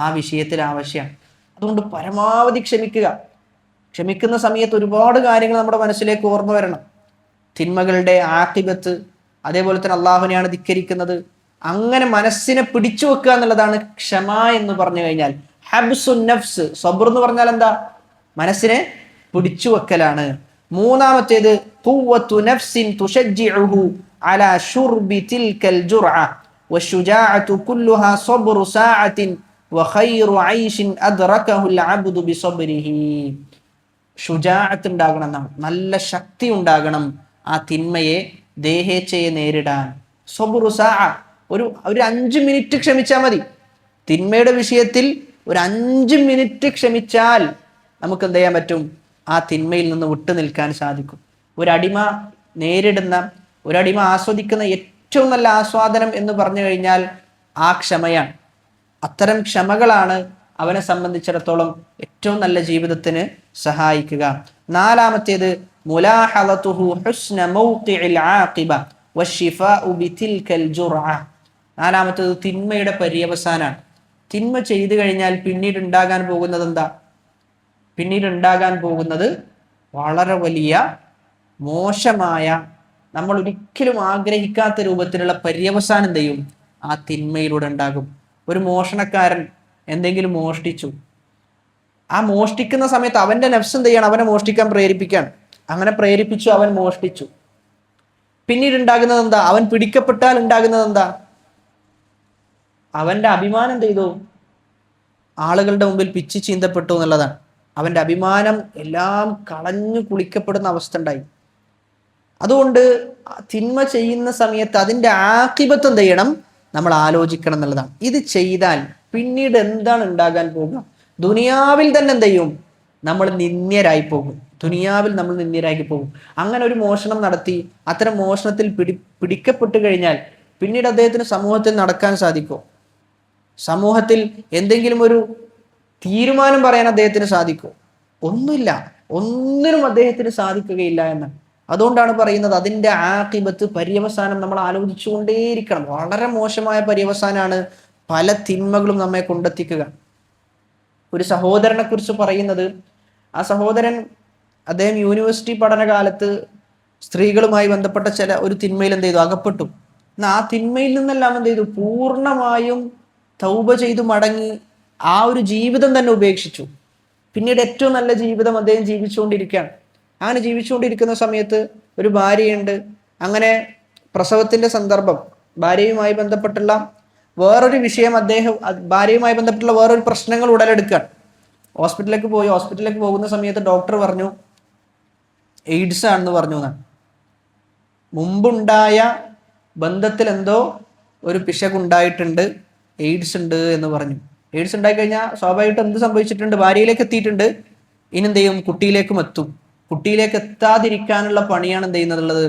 ആ വിഷയത്തിൽ ആവശ്യമാണ്. അതുകൊണ്ട് പരമാവധി ക്ഷമിക്കുന്ന സമയത്ത് ഒരുപാട് കാര്യങ്ങൾ നമ്മുടെ മനസ്സിലേക്ക് ഓർമ്മ വരണം. തിന്മകളുടെ ആഖിബത്ത്, അതേപോലെ തന്നെ അള്ളാഹുവിനെയാണ് ധിക്കരിക്കുന്നത്, അങ്ങനെ മനസ്സിനെ പിടിച്ചു വെക്കുക എന്നുള്ളതാണ് ക്ഷമ എന്ന് പറഞ്ഞു കഴിഞ്ഞാൽ. ഹബ്സുൻ നഫ്സ്, സബ്ർ എന്ന് പറഞ്ഞാൽ എന്താ, മനസ്സിനെ പിടിച്ചു വെക്കലാണ്. മൂന്നാമത്തേത് ഖുവ്വത്തു നഫ്സിൻ തുശജ്ജിഉഹു അലാ ശുർബി തിൽകൽ ജുർഅ വശുജാഅതു കുല്ലുഹാ സബ്റു സാഅത്തിൻ വഖൈറു ഐശിൻ അദ്റകഹുൽ അബ്ദു ബിസബ്രിഹി. ഷുജാഅത്ത് ഉണ്ടാകണം എന്നാണ്, നല്ല ശക്തി ഉണ്ടാകണം ആ തിന്മയെ, ദേഹേച്ഛയെ നേരിടാൻ. സബ്റു സാഅ, ഒരു 5 മിനിറ്റ് ക്ഷമിച്ചാൽ മതി. തിന്മയുടെ വിഷയത്തിൽ ഒരു 5 മിനിറ്റ് ക്ഷമിച്ചാൽ നമുക്ക് എന്ത് ചെയ്യാൻ പറ്റും, ആ തിന്മയിൽ നിന്ന് വിട്ടു നിൽക്കാൻ സാധിക്കും. ഒരടിമ ആസ്വദിക്കുന്ന ഏറ്റവും നല്ല ആസ്വാദനം എന്ന് പറഞ്ഞു കഴിഞ്ഞാൽ ആ ക്ഷമയാണ്. അത്തരം ക്ഷമകളാണ് അവനെ സംബന്ധിച്ചിടത്തോളം ഏറ്റവും നല്ല ജീവിതത്തിന് സഹായിക്കുക. നാലാമത്തേത് മുലാഹളതുഹു ഹുസ്ന മൗഖിഇൽ ആഖിബ വശിഫാഉ ബിതിൽകൽ ജുർഅ. നാലാമത്തേത് തിന്മയുടെ പര്യവസാനാണ്. തിന്മ ചെയ്തു കഴിഞ്ഞാൽ പിന്നീട് ഉണ്ടാകാൻ പോകുന്നത് വളരെ വലിയ മോശമായ, നമ്മൾ ഒരിക്കലും ആഗ്രഹിക്കാത്ത രൂപത്തിലുള്ള പര്യവസാനം എന്ത് ചെയ്യും, ആ തിന്മയിലൂടെ ഉണ്ടാകും. ഒരു മോഷണക്കാരൻ എന്തെങ്കിലും മോഷ്ടിച്ചു, ആ മോഷ്ടിക്കുന്ന സമയത്ത് അവന്റെ നഫ്സ് എന്ത് ചെയ്യണം, അവനെ മോഷ്ടിക്കാൻ പ്രേരിപ്പിക്കാൻ. അങ്ങനെ പ്രേരിപ്പിച്ചു, അവൻ മോഷ്ടിച്ചു. പിന്നീട് ഉണ്ടാകുന്നത് എന്താ, അവൻ പിടിക്കപ്പെട്ടാൽ ഉണ്ടാകുന്നത് എന്താ, അവന്റെ അഭിമാനം എന്ത് ചെയ്തു, ആളുകളുടെ മുമ്പിൽ പിച്ചു ചീന്തപ്പെട്ടു എന്നുള്ളതാണ്. അവന്റെ അഭിമാനം എല്ലാം കളഞ്ഞു കുളിക്കപ്പെടുന്ന അവസ്ഥ ഉണ്ടായി. അതുകൊണ്ട് തിന്മ ചെയ്യുന്ന സമയത്ത് അതിന്റെ ആഖിബത്ത് എന്ത് ചെയ്യണം, നമ്മൾ ആലോചിക്കണം എന്നുള്ളതാണ്. ഇത് ചെയ്താൽ പിന്നീട് എന്താണ് ഉണ്ടാകാൻ പോകുക, ദുനിയാവിൽ തന്നെ എന്ത് ചെയ്യും, നമ്മൾ നിന്ദ്യരായി പോകും. അങ്ങനെ ഒരു മോഷണം നടത്തി അത്തരം മോഷണത്തിൽ പിടിക്കപ്പെട്ടു കഴിഞ്ഞാൽ പിന്നീട് അദ്ദേഹത്തിന് സമൂഹത്തിൽ നടക്കാൻ സാധിക്കും, സമൂഹത്തിൽ എന്തെങ്കിലും ഒരു തീരുമാനം പറയാൻ അദ്ദേഹത്തിന് സാധിക്കും? ഒന്നിനും അദ്ദേഹത്തിന് സാധിക്കുകയില്ല എന്നാണ്. അതുകൊണ്ടാണ് പറയുന്നത് അതിൻ്റെ ആഖിബത്ത്, പര്യവസാനം നമ്മൾ ആലോചിച്ചുകൊണ്ടേയിരിക്കണം. വളരെ മോശമായ പര്യവസാനാണ് പല തിന്മകളും നമ്മെ കൊണ്ടെത്തിക്കുക. ഒരു സഹോദരനെ കുറിച്ച് പറയുന്നത്, ആ സഹോദരൻ അദ്ദേഹം യൂണിവേഴ്സിറ്റി പഠനകാലത്ത് സ്ത്രീകളുമായി ബന്ധപ്പെട്ട ഒരു തിന്മയിൽ എന്ത് ചെയ്തു, അകപ്പെട്ടു. എന്നാൽ ആ തിന്മയിൽ നിന്നെല്ലാം എന്ത് ചെയ്തു, പൂർണ്ണമായും തൗബ ചെയ്തു മടങ്ങി ആ ഒരു ജീവിതം തന്നെ ഉപേക്ഷിച്ചു. പിന്നീട് ഏറ്റവും നല്ല ജീവിതം അദ്ദേഹം ജീവിച്ചുകൊണ്ടിരിക്കുകയാണ്. അങ്ങനെ ജീവിച്ചുകൊണ്ടിരിക്കുന്ന സമയത്ത് ഒരു ഭാര്യയുണ്ട്. അങ്ങനെ പ്രസവത്തിന്റെ സന്ദർഭം, ഭാര്യയുമായി ബന്ധപ്പെട്ടുള്ള വേറൊരു വിഷയം, ഭാര്യയുമായി ബന്ധപ്പെട്ടുള്ള വേറൊരു പ്രശ്നങ്ങൾ ഉടലെടുക്കുകയാണ്. ഹോസ്പിറ്റലിലേക്ക് പോകുന്ന സമയത്ത് ഡോക്ടർ പറഞ്ഞു എയ്ഡ്സ് ആണെന്ന് പറഞ്ഞു എന്നാണ്. മുമ്പുണ്ടായ ബന്ധത്തിൽ എന്തോ ഒരു പിശകുണ്ടായിട്ടുണ്ട്, എയ്ഡ്സ് ഉണ്ട് എന്ന് പറഞ്ഞു. എയ്ഡ്സ് ഉണ്ടായിക്കഴിഞ്ഞാൽ സ്വാഭാവികമായിട്ട് എന്ത് സംഭവിച്ചിട്ടുണ്ട്, ഭാര്യയിലേക്ക് എത്തിയിട്ടുണ്ട്. ഇനി എന്ത് ചെയ്യും, കുട്ടിയിലേക്കും എത്തും. കുട്ടിയിലേക്ക് എത്താതിരിക്കാനുള്ള പണിയാണ് എന്ത് ചെയ്യുന്നത്,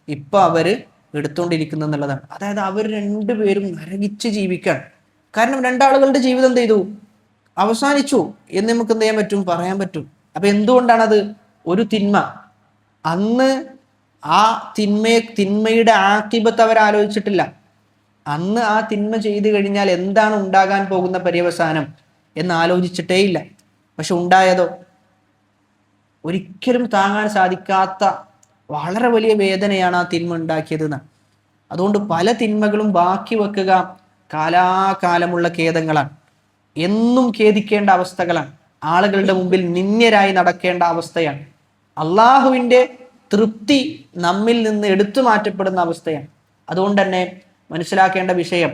ഇപ്പൊ അവര് എടുത്തുകൊണ്ടിരിക്കുന്നത് എന്നുള്ളതാണ്. അതായത് അവർ രണ്ടുപേരും നരകിച്ച് ജീവിക്കാൻ. കാരണം രണ്ടാളുകളുടെ ജീവിതം എന്ത് ചെയ്തു, അവസാനിച്ചു എന്ന് നമുക്ക് എന്ത് ചെയ്യാൻ പറ്റും, പറയാൻ പറ്റും. അപ്പൊ എന്തുകൊണ്ടാണത്? ഒരു തിന്മ, അന്ന് ആ തിന്മയുടെ ആഖിബത്ത് അവർ ആലോചിച്ചിട്ടില്ല. അന്ന് ആ തിന്മ ചെയ്തു കഴിഞ്ഞാൽ എന്താണ് ഉണ്ടാകാൻ പോകുന്ന പര്യവസാനം എന്ന് ആലോചിച്ചിട്ടേ ഇല്ല. പക്ഷെ ഉണ്ടായതോ, ഒരിക്കലും താങ്ങാൻ സാധിക്കാത്ത വളരെ വലിയ വേദനയാണ് ആ തിന്മ ഉണ്ടാക്കിയത്. അതുകൊണ്ട് പല തിന്മകളും ബാക്കി വെക്കുക കാലാകാലമുള്ള ഖേദങ്ങളാണ്, എന്നും ഖേദിക്കേണ്ട അവസ്ഥകളാണ്, ആളുകളുടെ മുമ്പിൽ നിന്ദ്യരായി നടക്കേണ്ട അവസ്ഥയാണ്, അള്ളാഹുവിൻ്റെ തൃപ്തി നമ്മിൽ നിന്ന് എടുത്തു മാറ്റപ്പെടുന്ന അവസ്ഥയാണ്. അതുകൊണ്ട് തന്നെ മനസ്സിലാക്കേണ്ട വിഷയം,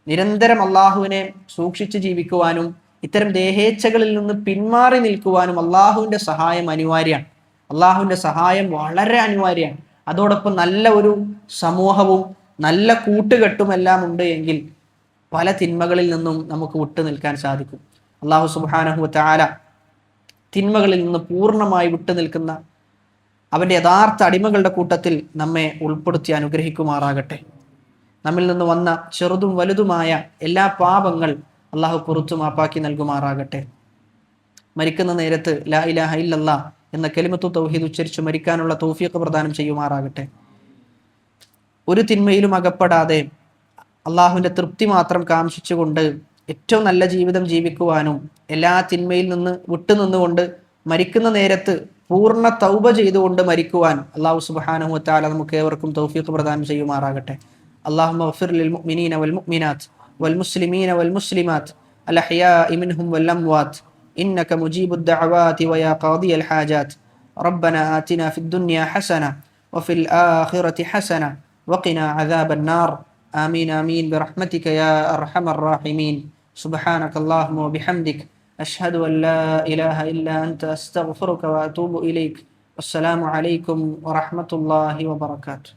നിരന്തരം അള്ളാഹുവിനെ സൂക്ഷിച്ച് ജീവിക്കുവാനും ഇത്തരം ദേഹേച്ഛകളിൽ നിന്ന് പിന്മാറി നിൽക്കുവാനും അള്ളാഹുവിൻ്റെ സഹായം അനിവാര്യമാണ്. അള്ളാഹുവിൻ്റെ സഹായം വളരെ അനിവാര്യമാണ്. അതോടൊപ്പം നല്ല ഒരു സമൂഹവും നല്ല കൂട്ടുകെട്ടുമെല്ലാം ഉണ്ട് എങ്കിൽ പല തിന്മകളിൽ നിന്നും നമുക്ക് വിട്ടു നിൽക്കാൻ സാധിക്കും. അള്ളാഹു സുബ്ഹാനഹു വ തആല തിന്മകളിൽ നിന്ന് പൂർണ്ണമായി വിട്ടു നിൽക്കുന്ന അവൻ്റെ യഥാർത്ഥ അടിമകളുടെ കൂട്ടത്തിൽ നമ്മെ ഉൾപ്പെടുത്തി അനുഗ്രഹിക്കുമാറാകട്ടെ. നമ്മിൽ നിന്ന് വന്ന ചെറുതും വലുതുമായ എല്ലാ പാപങ്ങൾ അള്ളാഹു പുറത്തു മാപ്പാക്കി നൽകുമാറാകട്ടെ. മരിക്കുന്ന നേരത്ത് ലാ ഇലാഹ ഇല്ലല്ലാ എന്ന കലിമത്തു തൗഹീദ് ഉച്ചരിച്ച് മരിക്കാനുള്ള തൗഫീഖ് പ്രദാനം ചെയ്യുമാറാകട്ടെ. ഒരു തിന്മയിലും അകപ്പെടാതെ അള്ളാഹുവിൻ്റെ തൃപ്തി മാത്രം കാംക്ഷിച്ചുകൊണ്ട് ഏറ്റവും നല്ല ജീവിതം ജീവിക്കുവാനും എല്ലാ തിന്മയിൽ നിന്ന് വിട്ടുനിന്നുകൊണ്ട് മരിക്കുന്ന നേരത്ത് പൂർണ്ണ തൗബ ചെയ്തുകൊണ്ട് മരിക്കുവാൻ അള്ളാഹു സുബ്ഹാനഹു വ തആല നമുക്ക് ഏവർക്കും തൗഫീഖ് പ്രദാനം ചെയ്യുമാറാകട്ടെ. اللهم اغفر للمؤمنين والمؤمنات والمسلمين والمسلمات الأحياء منهم والأموات إنك مجيب الدعوات ويا قاضي الحاجات. ربنا آتنا في الدنيا حسنة وفي الآخرة حسنة وقنا عذاب النار. آمين آمين برحمتك يا أرحم الراحمين. سبحانك اللهم وبحمدك أشهد أن لا إله إلا أنت أستغفرك وأتوب إليك. والسلام عليكم ورحمة الله وبركاته.